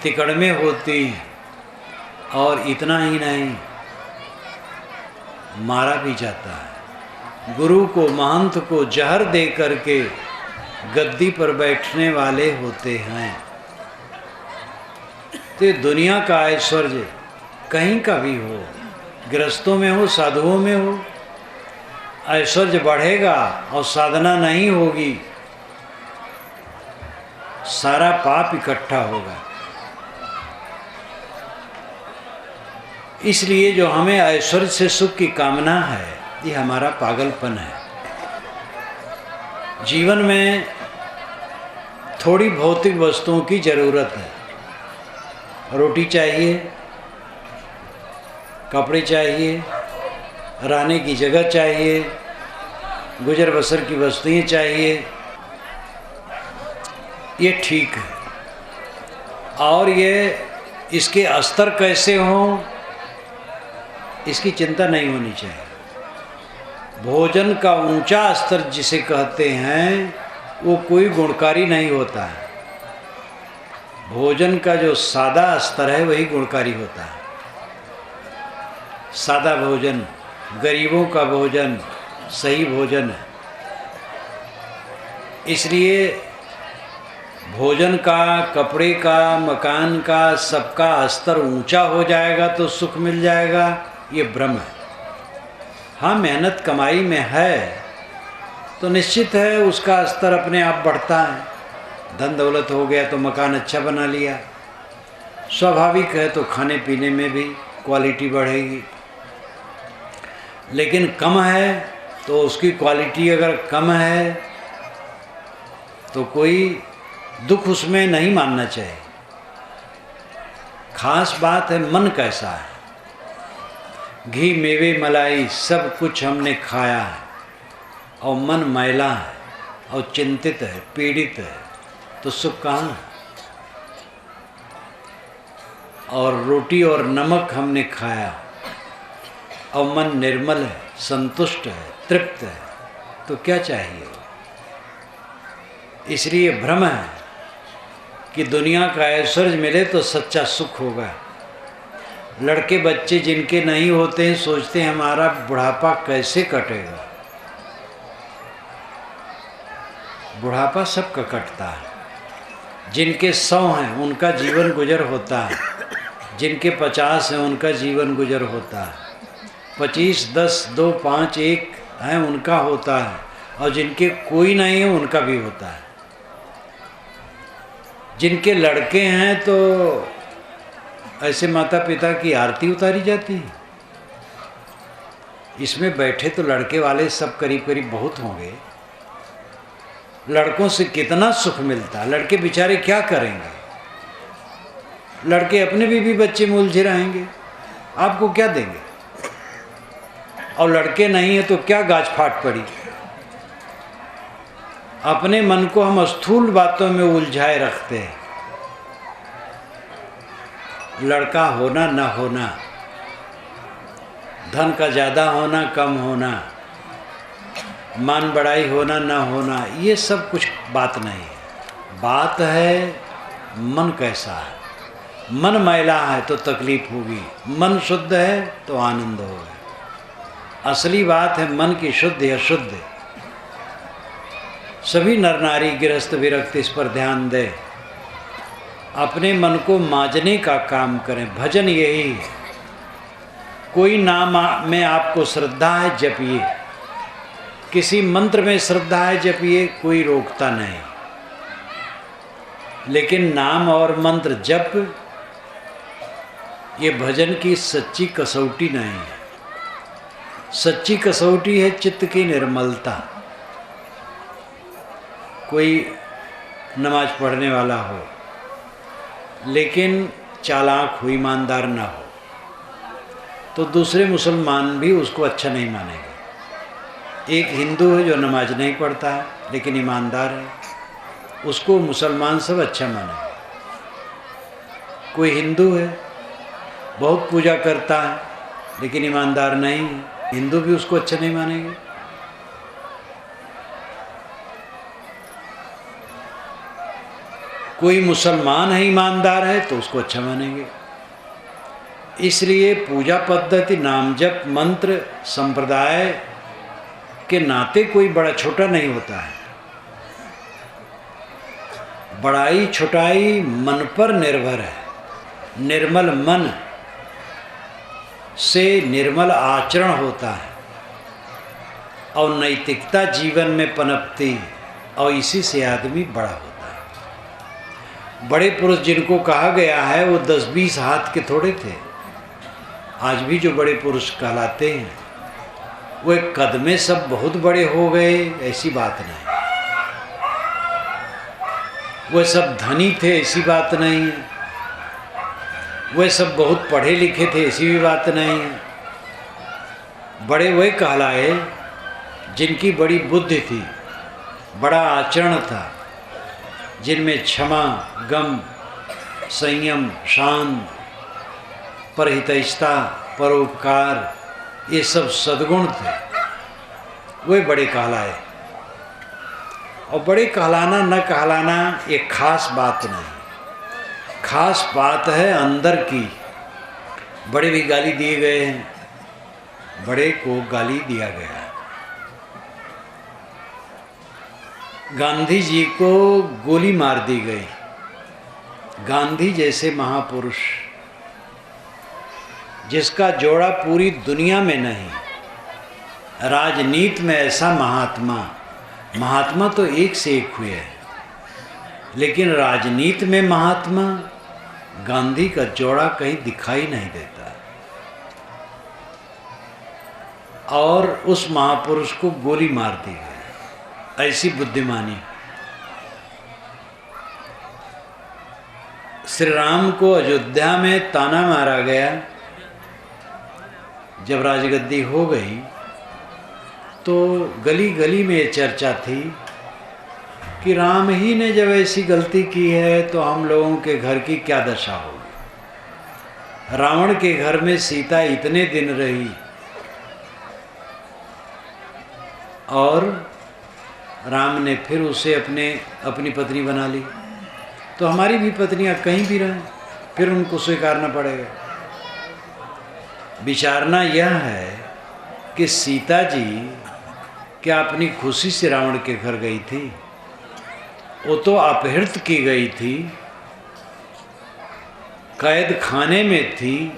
[SPEAKER 1] तिकड़में होती, और इतना ही नहीं, मारा भी जाता है। गुरु को, महंत को जहर दे करके गद्दी पर बैठने वाले होते हैं। तो दुनिया का ऐश्वर्य कहीं का भी हो, गृहस्थों में हो, साधुओं में हो, ऐश्वर्य बढ़ेगा और साधना नहीं होगी, सारा पाप इकट्ठा होगा। इसलिए जो हमें ऐश्वर्य से सुख की कामना है, ये हमारा पागलपन है। जीवन में थोड़ी भौतिक वस्तुओं की जरूरत है। रोटी चाहिए, कपड़े चाहिए, रहने की जगह चाहिए, गुजर बसर की वस्तुएं चाहिए, ये ठीक है। और ये इसके स्तर कैसे हों, इसकी चिंता नहीं होनी चाहिए। भोजन का ऊंचा स्तर जिसे कहते हैं, वो कोई गुणकारी नहीं होता है। भोजन का जो सादा स्तर है वही गुणकारी होता है। सादा भोजन, गरीबों का भोजन सही भोजन है। इसलिए भोजन का, कपड़े का, मकान का, सबका स्तर ऊंचा हो जाएगा तो सुख मिल जाएगा, ये भ्रम है। हाँ, मेहनत कमाई में है तो निश्चित है उसका स्तर अपने आप बढ़ता है। धन दौलत हो गया तो मकान अच्छा बना लिया, स्वाभाविक है, तो खाने पीने में भी क्वालिटी बढ़ेगी। लेकिन कम है तो उसकी क्वालिटी अगर कम है तो कोई दुख उसमें नहीं मानना चाहिए। खास बात है मन कैसा है। घी, मेवे, मलाई सब कुछ हमने खाया है और मन मैला है और चिंतित है, पीड़ित है, तो सुख कहाँ है। और रोटी और नमक हमने खाया और मन निर्मल है, संतुष्ट है, तृप्त है, तो क्या चाहिए। इसलिए भ्रम है कि दुनिया का ऐश्वर्य मिले तो सच्चा सुख होगा। लड़के बच्चे जिनके नहीं होते हैं सोचते हैं हमारा बुढ़ापा कैसे कटेगा। बुढ़ापा सबका कटता है। जिनके 100 हैं उनका जीवन गुजर होता है, जिनके 50 हैं उनका जीवन गुजर होता है, 25, 10, 2, 5, 1 हैं उनका होता है, और जिनके कोई नहीं है उनका भी होता है। जिनके लड़के हैं तो ऐसे माता पिता की आरती उतारी जाती है। इसमें बैठे तो लड़के वाले सब करीब करीब बहुत होंगे। लड़कों से कितना सुख मिलता है। लड़के बेचारे क्या करेंगे। लड़के अपने बीवी बच्चे में उलझे रहेंगे, आपको क्या देंगे। और लड़के नहीं है तो क्या गाज फाट पड़ी। अपने मन को हम स्थूल बातों में उलझाए रखते हैं। लड़का होना न होना, धन का ज़्यादा होना कम होना, मान बढ़ाई होना न होना, ये सब कुछ बात नहीं है। बात है मन कैसा है। मन मैला है तो तकलीफ होगी, मन शुद्ध है तो आनंद होगा। असली बात है मन की शुद्ध या शुद्ध। सभी नर नारी गृहस्थ विरक्त इस पर ध्यान दें, अपने मन को मांजने का काम करें। भजन यही है। कोई नाम में आपको श्रद्धा है जपिए, किसी मंत्र में श्रद्धा है जपिए, कोई रोकता नहीं। लेकिन नाम और मंत्र जप ये भजन की सच्ची कसौटी नहीं है। सच्ची कसौटी है चित्त की निर्मलता। कोई नमाज पढ़ने वाला हो लेकिन चालाक हो, ईमानदार ना हो, तो दूसरे मुसलमान भी उसको अच्छा नहीं मानेंगे। एक हिंदू है जो नमाज नहीं पढ़ता है लेकिन ईमानदार है, उसको मुसलमान सब अच्छा मानेंगे। कोई हिंदू है, बहुत पूजा करता है लेकिन ईमानदार नहीं है, हिंदू भी उसको अच्छा नहीं मानेंगे। कोई मुसलमान है, ईमानदार है, तो उसको अच्छा मानेंगे। इसलिए पूजा पद्धति, नाम जप, मंत्र, संप्रदाय के नाते कोई बड़ा छोटा नहीं होता है। बड़ाई छोटाई मन पर निर्भर है। निर्मल मन से निर्मल आचरण होता है और नैतिकता जीवन में पनपती है और इसी से आदमी बड़ा होता है। बड़े पुरुष जिनको कहा गया है वो 10-20 हाथ के थोड़े थे। आज भी जो बड़े पुरुष कहलाते हैं वो एक कद में सब बहुत बड़े हो गए, ऐसी बात नहीं। वो सब धनी थे, ऐसी बात नहीं है। वे सब बहुत पढ़े लिखे थे, ऐसी भी बात नहीं है। बड़े वे कहलाए जिनकी बड़ी बुद्धि थी, बड़ा आचरण था, जिनमें क्षमा, गम, संयम, शांत, परहितैषता, परोपकार, ये सब सद्गुण थे। वे बड़े कहलाए। और बड़े कहलाना न कहलाना ये खास बात नहीं, खास बात है अंदर की। बड़े भी गाली दिए गए हैं, बड़े को गाली दिया गया है। गांधी जी को गोली मार दी गई। गांधी जैसे महापुरुष जिसका जोड़ा पूरी दुनिया में नहीं, राजनीति में ऐसा महात्मा, महात्मा तो एक से एक हुए हैं, लेकिन राजनीति में महात्मा गांधी का जोड़ा कहीं दिखाई नहीं देता। और उस महापुरुष को गोली मार दी गई। ऐसी बुद्धिमानी। श्री राम को अयोध्या में ताना मारा गया। जब राजगद्दी हो गई तो गली गली में ये चर्चा थी कि राम ही ने जब ऐसी गलती की है तो हम लोगों के घर की क्या दशा होगी। रावण के घर में सीता इतने दिन रही और राम ने फिर उसे अपनी पत्नी बना ली, तो हमारी भी पत्नियां कहीं भी रहें, फिर उनको स्वीकारना पड़ेगा। विचारना यह है कि सीता जी क्या अपनी खुशी से रावण के घर गई थी? वो तो अपहृत की गई थी, कैद खाने में थी,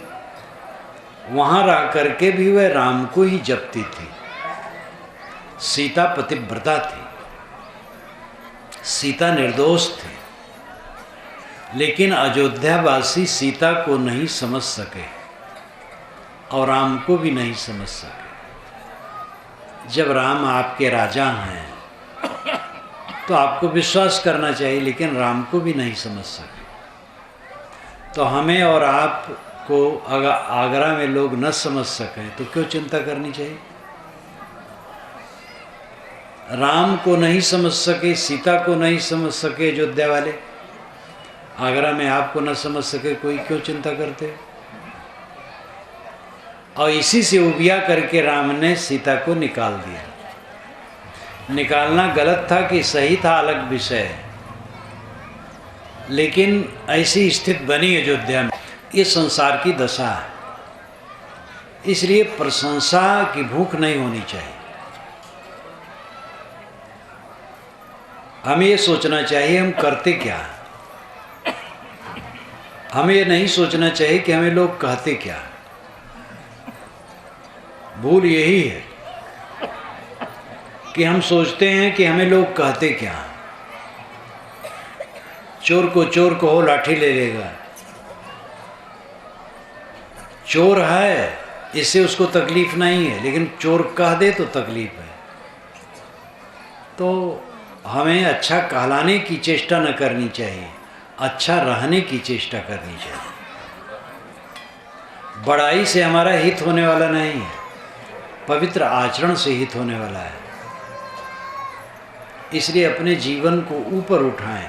[SPEAKER 1] वहाँ रह करके भी वह राम को ही जपती थी। सीता पतिव्रता थी, सीता निर्दोष थी, लेकिन अयोध्यावासी सीता को नहीं समझ सके और राम को भी नहीं समझ सके। जब राम आपके राजा हैं तो आपको विश्वास करना चाहिए, लेकिन राम को भी नहीं समझ सके। तो हमें और आपको अगर आगरा में लोग न समझ सकें तो क्यों चिंता करनी चाहिए। राम को नहीं समझ सके, सीता को नहीं समझ सके अयोध्या वाले, आगरा में आपको न समझ सके, कोई क्यों चिंता करते। और इसी से उबिया करके राम ने सीता को निकाल दिया। निकालना गलत था कि सही था, अलग विषय है, लेकिन ऐसी स्थिति बनी अयोध्या में। ये संसार की दशा है, इसलिए प्रशंसा की भूख नहीं होनी चाहिए। हमें ये सोचना चाहिए हम करते क्या हैं। हमें ये नहीं सोचना चाहिए कि हमें लोग कहते क्या। भूल यही है कि हम सोचते हैं कि हमें लोग कहते क्या। चोर को चोर कहो लाठी ले लेगा। चोर है इससे उसको तकलीफ नहीं है, लेकिन चोर कह दे तो तकलीफ है। तो हमें अच्छा कहलाने की चेष्टा न करनी चाहिए, अच्छा रहने की चेष्टा करनी चाहिए। बड़ाई से हमारा हित होने वाला नहीं है, पवित्र आचरण से हित होने वाला है। इसलिए अपने जीवन को ऊपर उठाएं।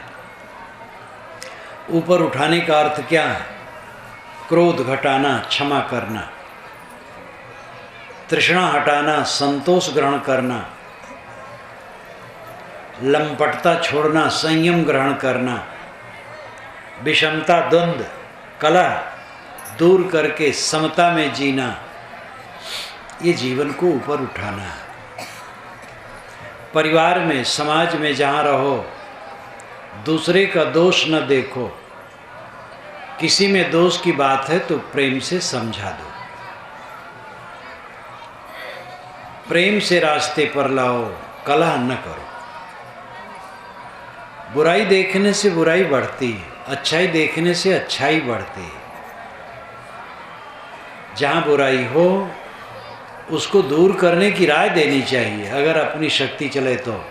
[SPEAKER 1] ऊपर उठाने का अर्थ क्या है? क्रोध घटाना, क्षमा करना, तृष्णा हटाना, संतोष ग्रहण करना, लंपटता छोड़ना, संयम ग्रहण करना, विषमता, द्वंद्व, कलह दूर करके समता में जीना, ये जीवन को ऊपर उठाना है। परिवार में, समाज में जहाँ रहो, दूसरे का दोष न देखो। किसी में दोष की बात है तो प्रेम से समझा दो, प्रेम से रास्ते पर लाओ, कलह न करो। बुराई देखने से बुराई बढ़ती है, अच्छाई देखने से अच्छाई बढ़ती है। जहाँ बुराई हो उसको दूर करने की राय देनी चाहिए, अगर अपनी शक्ति चले तो।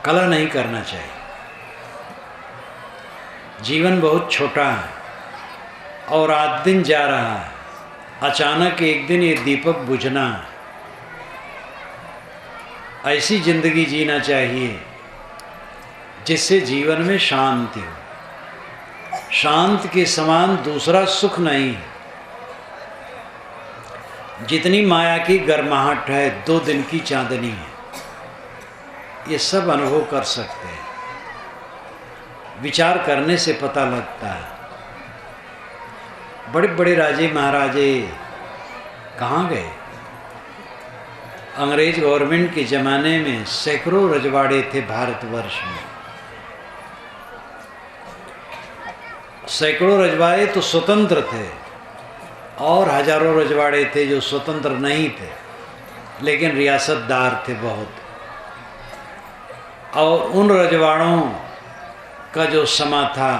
[SPEAKER 1] कलह नहीं करना चाहिए। जीवन बहुत छोटा है और आज दिन जा रहा है, अचानक एक दिन ये दीपक बुझना है। ऐसी जिंदगी जीना चाहिए जिससे जीवन में शांति हो। शांत के समान दूसरा सुख नहीं है। जितनी माया की गर्माहट है, 2 दिन की चांदनी है, ये सब अनुभव कर सकते हैं। विचार करने से पता लगता है। बड़े बड़े राजे महाराजे कहाँ गए? अंग्रेज गवर्नमेंट के ज़माने में सैकड़ों रजवाड़े थे भारतवर्ष में। सैकड़ों रजवाड़े तो स्वतंत्र थे और हजारों रजवाड़े थे जो स्वतंत्र नहीं थे, लेकिन रियासतदार थे बहुत। और उन रजवाड़ों का जो समा था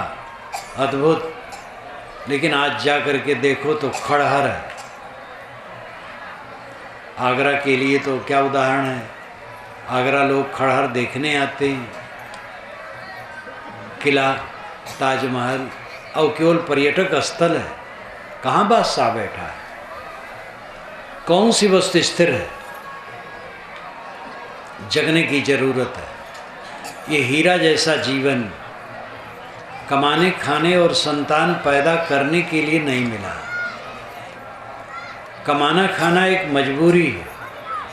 [SPEAKER 1] अद्भुत, लेकिन आज जा कर के देखो तो खड़हर है। आगरा के लिए तो क्या उदाहरण है। आगरा लोग खड़हर देखने आते हैं, किला, ताजमहल, और केवल पर्यटक स्थल है। कहाँ बादशाह बैठा है? कौन सी वस्तु स्थिर है? जगने की जरूरत है। ये हीरा जैसा जीवन कमाने, खाने और संतान पैदा करने के लिए नहीं मिला। कमाना खाना एक मजबूरी है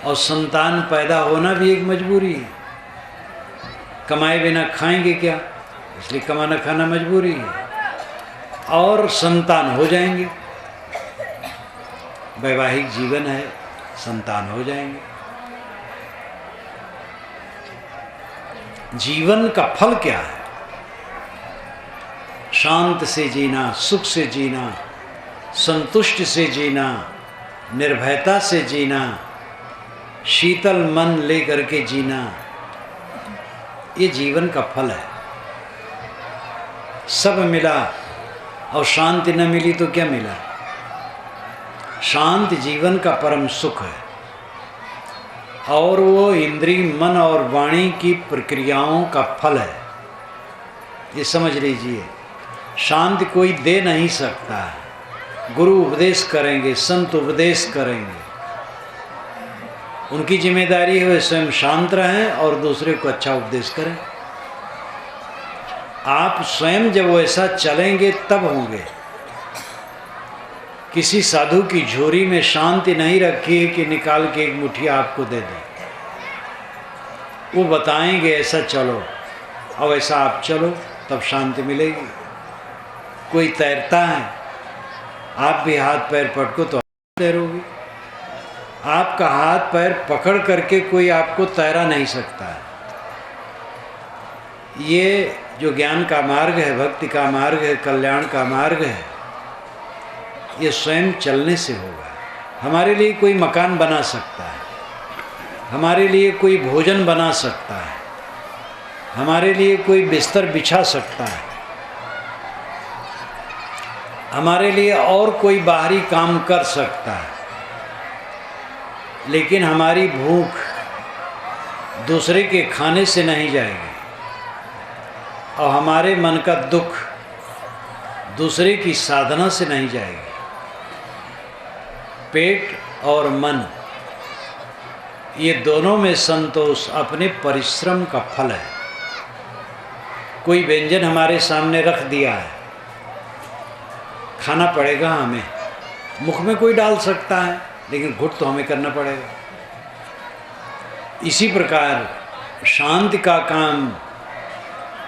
[SPEAKER 1] और संतान पैदा होना भी एक मजबूरी है। कमाए बिना खाएंगे क्या? इसलिए कमाना खाना मजबूरी है। और संतान हो जाएंगे, वैवाहिक जीवन है, संतान हो जाएंगे। जीवन का फल क्या है? शांत से जीना, सुख से जीना, संतुष्ट से जीना, निर्भयता से जीना, शीतल मन लेकर के जीना, ये जीवन का फल है। सब मिला और शांति न मिली तो क्या मिला? शांत जीवन का परम सुख है और वो इंद्रिय, मन और वाणी की प्रक्रियाओं का फल है। ये समझ लीजिए। शांति कोई दे नहीं सकता है। गुरु उपदेश करेंगे, संत उपदेश करेंगे, उनकी जिम्मेदारी है वे स्वयं शांत रहें और दूसरे को अच्छा उपदेश करें। आप स्वयं जब वैसा चलेंगे तब होंगे। किसी साधु की झोरी में शांति नहीं रखी है कि निकाल के एक मुट्ठी आपको दे दें। वो बताएंगे ऐसा चलो और ऐसा आप चलो, तब शांति मिलेगी। कोई तैरता है, आप भी हाथ पैर पटको तो तैरोगे। आपका हाथ पैर पकड़ करके कोई आपको तैरा नहीं सकता है। ये जो ज्ञान का मार्ग है, भक्ति का मार्ग है, कल्याण का मार्ग है, ये स्वयं चलने से होगा। हमारे लिए कोई मकान बना सकता है, हमारे लिए कोई भोजन बना सकता है, हमारे लिए कोई बिस्तर बिछा सकता है, हमारे लिए और कोई बाहरी काम कर सकता है, लेकिन हमारी भूख दूसरे के खाने से नहीं जाएगी और हमारे मन का दुख दूसरे की साधना से नहीं जाएगी। पेट और मन, ये दोनों में संतोष अपने परिश्रम का फल है। कोई व्यंजन हमारे सामने रख दिया है, खाना पड़ेगा हमें। मुख में कोई डाल सकता है, लेकिन घुट तो हमें करना पड़ेगा। इसी प्रकार शांति का काम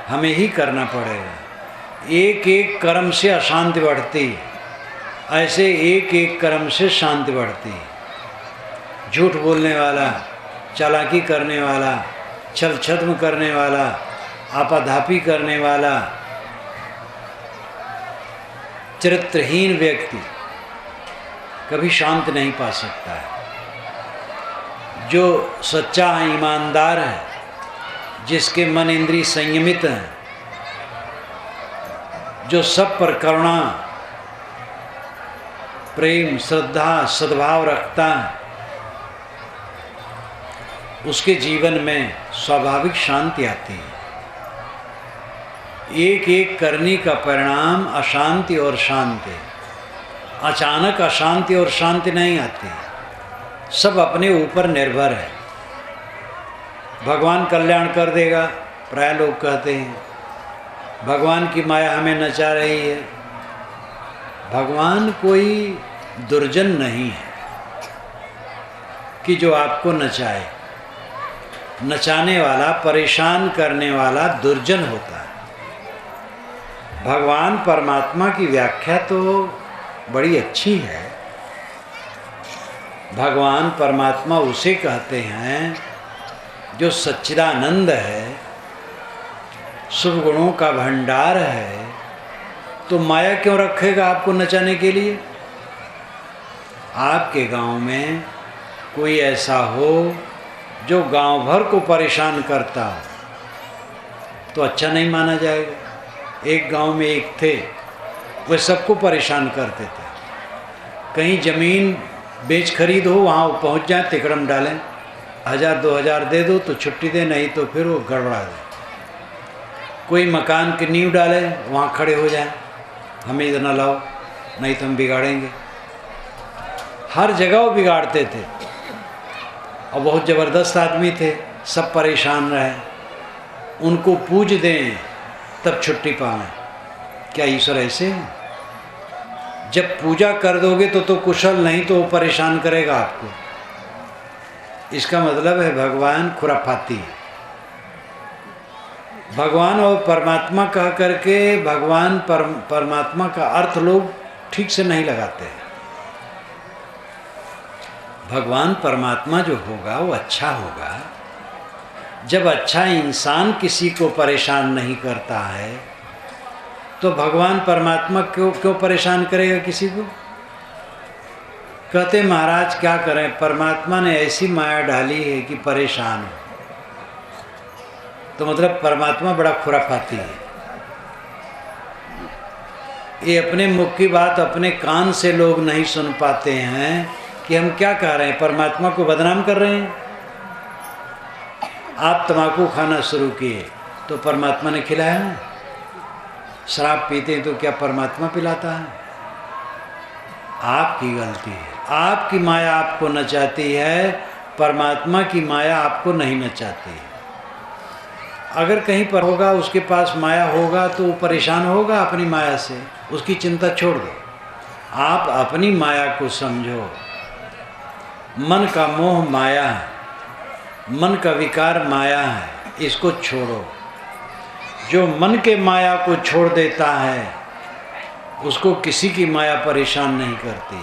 [SPEAKER 1] हमें ही करना पड़ेगा। एक एक कर्म से अशांति बढ़ती, ऐसे एक एक कर्म से शांति बढ़ती। झूठ बोलने वाला, चालाकी करने वाला, छल छद्म करने वाला, आपाधापी करने वाला, चरित्रहीन व्यक्ति कभी शांत नहीं पा सकता है। जो सच्चा है, ईमानदार है, जिसके मन इंद्रिय संयमित हैं, जो सब पर करुणा, प्रेम, श्रद्धा, सद्भाव रखता है, उसके जीवन में स्वाभाविक शांति आती है। एक एक करने का परिणाम अशांति और शांति। अचानक अशांति और शांति नहीं आती, सब अपने ऊपर निर्भर है। भगवान कल्याण कर देगा, प्राय लोग कहते हैं भगवान की माया हमें नचा रही है। भगवान कोई दुर्जन नहीं है कि जो आपको नचाए। नचाने वाला, परेशान करने वाला दुर्जन होता है। भगवान परमात्मा की व्याख्या तो बड़ी अच्छी है। भगवान परमात्मा उसे कहते हैं जो सच्चिदानंद है, शुभ गुणों का भंडार है। तो माया क्यों रखेगा आपको नचाने के लिए? आपके गांव में कोई ऐसा हो जो गांव भर को परेशान करता हो, तो अच्छा नहीं माना जाएगा। एक गांव में एक थे, वे सबको परेशान करते थे। कहीं ज़मीन बेच खरीद हो, वहाँ वो पहुँच जाए, तिकड़म डालें, 1000-2000 दे दो तो छुट्टी दे, नहीं तो फिर वो गड़बड़ा दे। कोई मकान की नींव डाले, वहाँ खड़े हो जाए, हमें इतना लाओ, नहीं तो हम बिगाड़ेंगे। हर जगह वो बिगाड़ते थे और बहुत ज़बरदस्त आदमी थे, सब परेशान रहे। उनको पूज दें तब छुट्टी पावें। क्या ईश्वर ऐसे हैं? जब पूजा कर दोगे तो कुशल, नहीं तो वो परेशान करेगा आपको। इसका मतलब है भगवान खुराफाती है। भगवान और परमात्मा कह करके भगवान परमात्मा का अर्थ लोग ठीक से नहीं लगाते हैं। भगवान परमात्मा जो होगा वो अच्छा होगा। जब अच्छा इंसान किसी को परेशान नहीं करता है, तो भगवान परमात्मा क्यों परेशान करेगा किसी को? कहते महाराज क्या करें, परमात्मा ने ऐसी माया डाली है कि परेशान हो। तो मतलब परमात्मा बड़ा खुराफाती है। ये अपने मुख की बात अपने कान से लोग नहीं सुन पाते हैं कि हम क्या कह रहे हैं, परमात्मा को बदनाम कर रहे हैं। आप तम्बाकू खाना शुरू किए तो परमात्मा ने खिलाया है। शराब पीते हैं तो क्या परमात्मा पिलाता है? आपकी गलती है। आपकी माया आपको नचाती है, परमात्मा की माया आपको नहीं नचाती है। अगर कहीं पर होगा, उसके पास माया होगा, तो वो परेशान होगा अपनी माया से, उसकी चिंता छोड़ दो। आप अपनी माया को समझो। मन का मोह माया है, मन का विकार माया है, इसको छोड़ो। जो मन के माया को छोड़ देता है, उसको किसी की माया परेशान नहीं करती।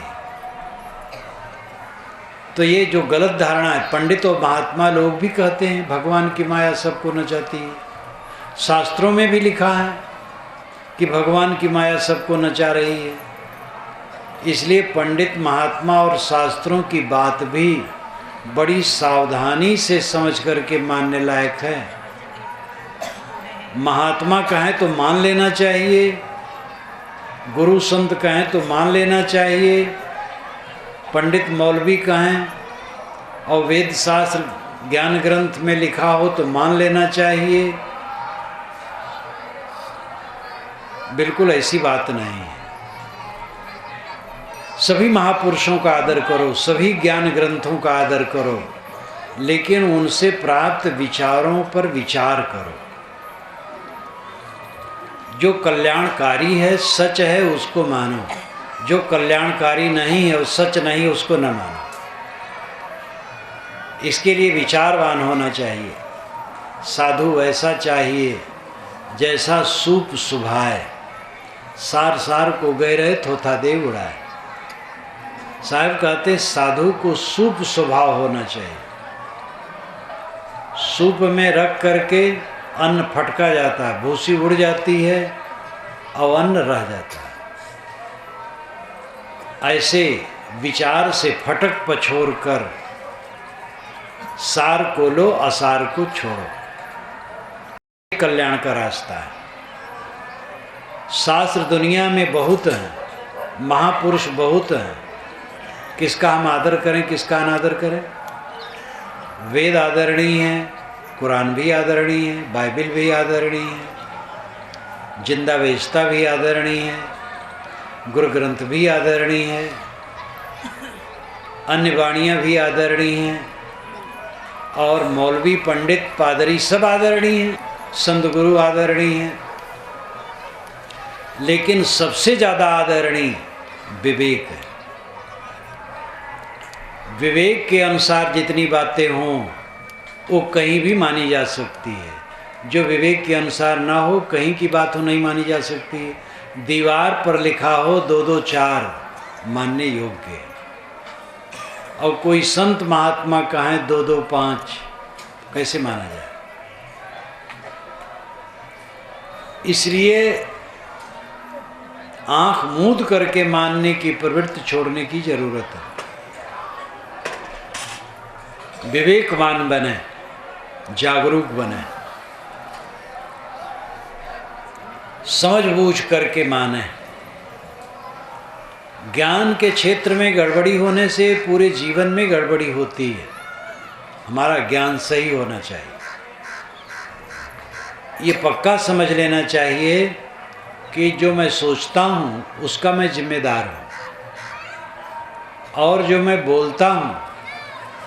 [SPEAKER 1] तो ये जो गलत धारणा है, पंडित और महात्मा लोग भी कहते हैं भगवान की माया सबको नचाती है। शास्त्रों में भी लिखा है कि भगवान की माया सबको नचा रही है। इसलिए पंडित महात्मा और शास्त्रों की बात भी बड़ी सावधानी से समझ करके मानने लायक है। महात्मा कहें तो मान लेना चाहिए, गुरु संत कहें तो मान लेना चाहिए, पंडित मौलवी कहें और वेद शास्त्र ज्ञान ग्रंथ में लिखा हो तो मान लेना चाहिए। बिल्कुल ऐसी बात नहीं है। सभी महापुरुषों का आदर करो, सभी ज्ञान ग्रंथों का आदर करो, लेकिन उनसे प्राप्त विचारों पर विचार करो। जो कल्याणकारी है, सच है, उसको मानो। जो कल्याणकारी नहीं है और सच नहीं, उसको न मानो। इसके लिए विचारवान होना चाहिए। साधु ऐसा चाहिए जैसा सूप सुभाए, सार सार को गए रहे थोथा दे उड़ाए। साहब कहते साधु को सूप स्वभाव होना चाहिए। सूप में रख करके अन्न फटका जाता है, भूसी उड़ जाती है और अन्न रह जाता है। ऐसे विचार से फटक पछोड़ कर सार को लो, असार को छोड़ो। कल्याण का रास्ता है। शास्त्र दुनिया में बहुत हैं, महापुरुष बहुत हैं, किसका हम आदर करें, किसका अनादर करें? वेद आदरणीय है, कुरान भी आदरणीय है, बाइबल भी आदरणीय है, जिंदा वेस्ता भी आदरणीय है, गुरु ग्रंथ भी आदरणीय है, अन्य वाणियाँ भी आदरणीय हैं, और मौलवी पंडित पादरी सब आदरणीय हैं, संत गुरु आदरणीय हैं। लेकिन सबसे ज़्यादा आदरणीय विवेक है। विवेक के अनुसार जितनी बातें हों वो कहीं भी मानी जा सकती है। जो विवेक के अनुसार ना हो, कहीं की बात हो नहीं मानी जा सकती है। दीवार पर लिखा हो 2-2 4 मानने योग्य है, और कोई संत महात्मा कहें 2-2 5 कैसे माना जाए? इसलिए आंख मूंद करके मानने की प्रवृत्ति छोड़ने की जरूरत है। विवेकवान बने, जागरूक बने, समझ बूझ करके माने। ज्ञान के क्षेत्र में गड़बड़ी होने से पूरे जीवन में गड़बड़ी होती है। हमारा ज्ञान सही होना चाहिए। ये पक्का समझ लेना चाहिए कि जो मैं सोचता हूँ उसका मैं जिम्मेदार हूँ, और जो मैं बोलता हूँ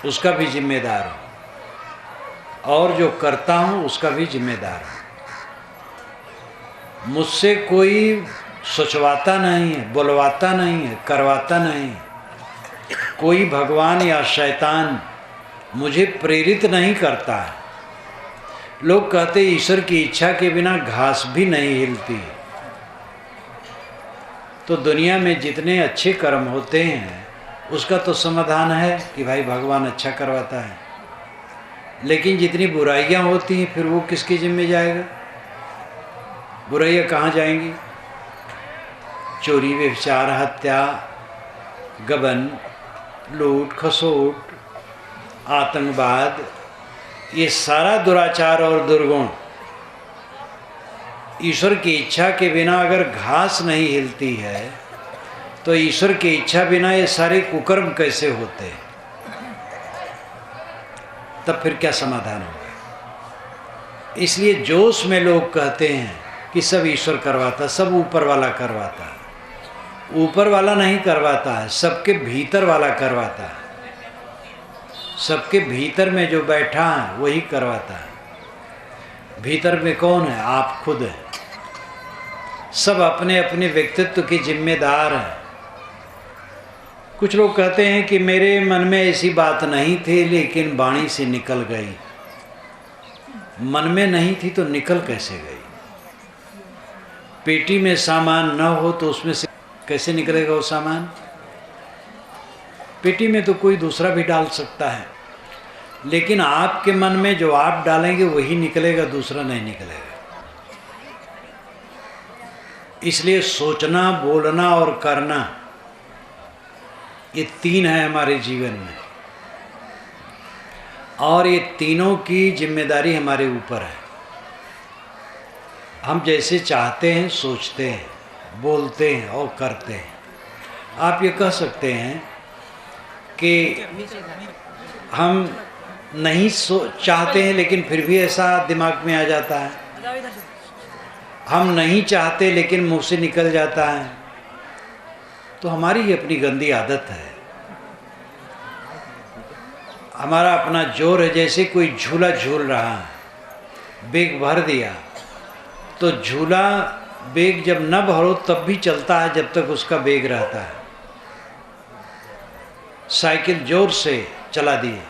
[SPEAKER 1] उसका भी जिम्मेदार हूँ, और जो करता हूँ उसका भी जिम्मेदार हूँ। मुझसे कोई सोचवाता नहीं है, बुलवाता नहीं है, करवाता नहीं है। कोई भगवान या शैतान मुझे प्रेरित नहीं करता है। लोग कहते ईश्वर की इच्छा के बिना घास भी नहीं हिलती। तो दुनिया में जितने अच्छे कर्म होते हैं उसका तो समाधान है कि भाई भगवान अच्छा करवाता है, लेकिन जितनी बुराइयां होती हैं फिर वो किसके जिम्मे जाएगा? बुराइयां कहाँ जाएंगी? चोरी, व्यभिचार, हत्या, गबन, लूट खसोट, आतंकवाद, ये सारा दुराचार और दुर्गुण ईश्वर की इच्छा के बिना अगर घास नहीं हिलती है तो ईश्वर की इच्छा बिना ये सारे कुकर्म कैसे होते हैं? तब फिर क्या समाधान होगा? इसलिए जोश में लोग कहते हैं कि सब ईश्वर करवाता, सब ऊपर वाला करवाता है। ऊपर वाला नहीं करवाता है, सबके भीतर वाला करवाता है। सबके भीतर में जो बैठा है वही करवाता है। भीतर में कौन है? आप खुद हैं। सब अपने अपने व्यक्तित्व के जिम्मेदार हैं। कुछ लोग कहते हैं कि मेरे मन में ऐसी बात नहीं थी लेकिन वाणी से निकल गई। मन में नहीं थी तो निकल कैसे गई? पेटी में सामान न हो तो उसमें से कैसे निकलेगा वो सामान? पेटी में तो कोई दूसरा भी डाल सकता है, लेकिन आपके मन में जो आप डालेंगे वही निकलेगा, दूसरा नहीं निकलेगा। इसलिए सोचना, बोलना और करना, ये 3 है हमारे जीवन में, और ये तीनों की जिम्मेदारी हमारे ऊपर है। हम जैसे चाहते हैं सोचते हैं, बोलते हैं और करते हैं। आप ये कह सकते हैं कि हम नहीं चाहते हैं लेकिन फिर भी ऐसा दिमाग में आ जाता है, हम नहीं चाहते लेकिन मुंह से निकल जाता है, तो हमारी ही अपनी गंदी आदत है, हमारा अपना जोर है। जैसे कोई झूला झूल रहा है, बेग भर दिया तो झूला बेग जब न भरो तब भी चलता है जब तक उसका बेग रहता है। साइकिल जोर से चला दिए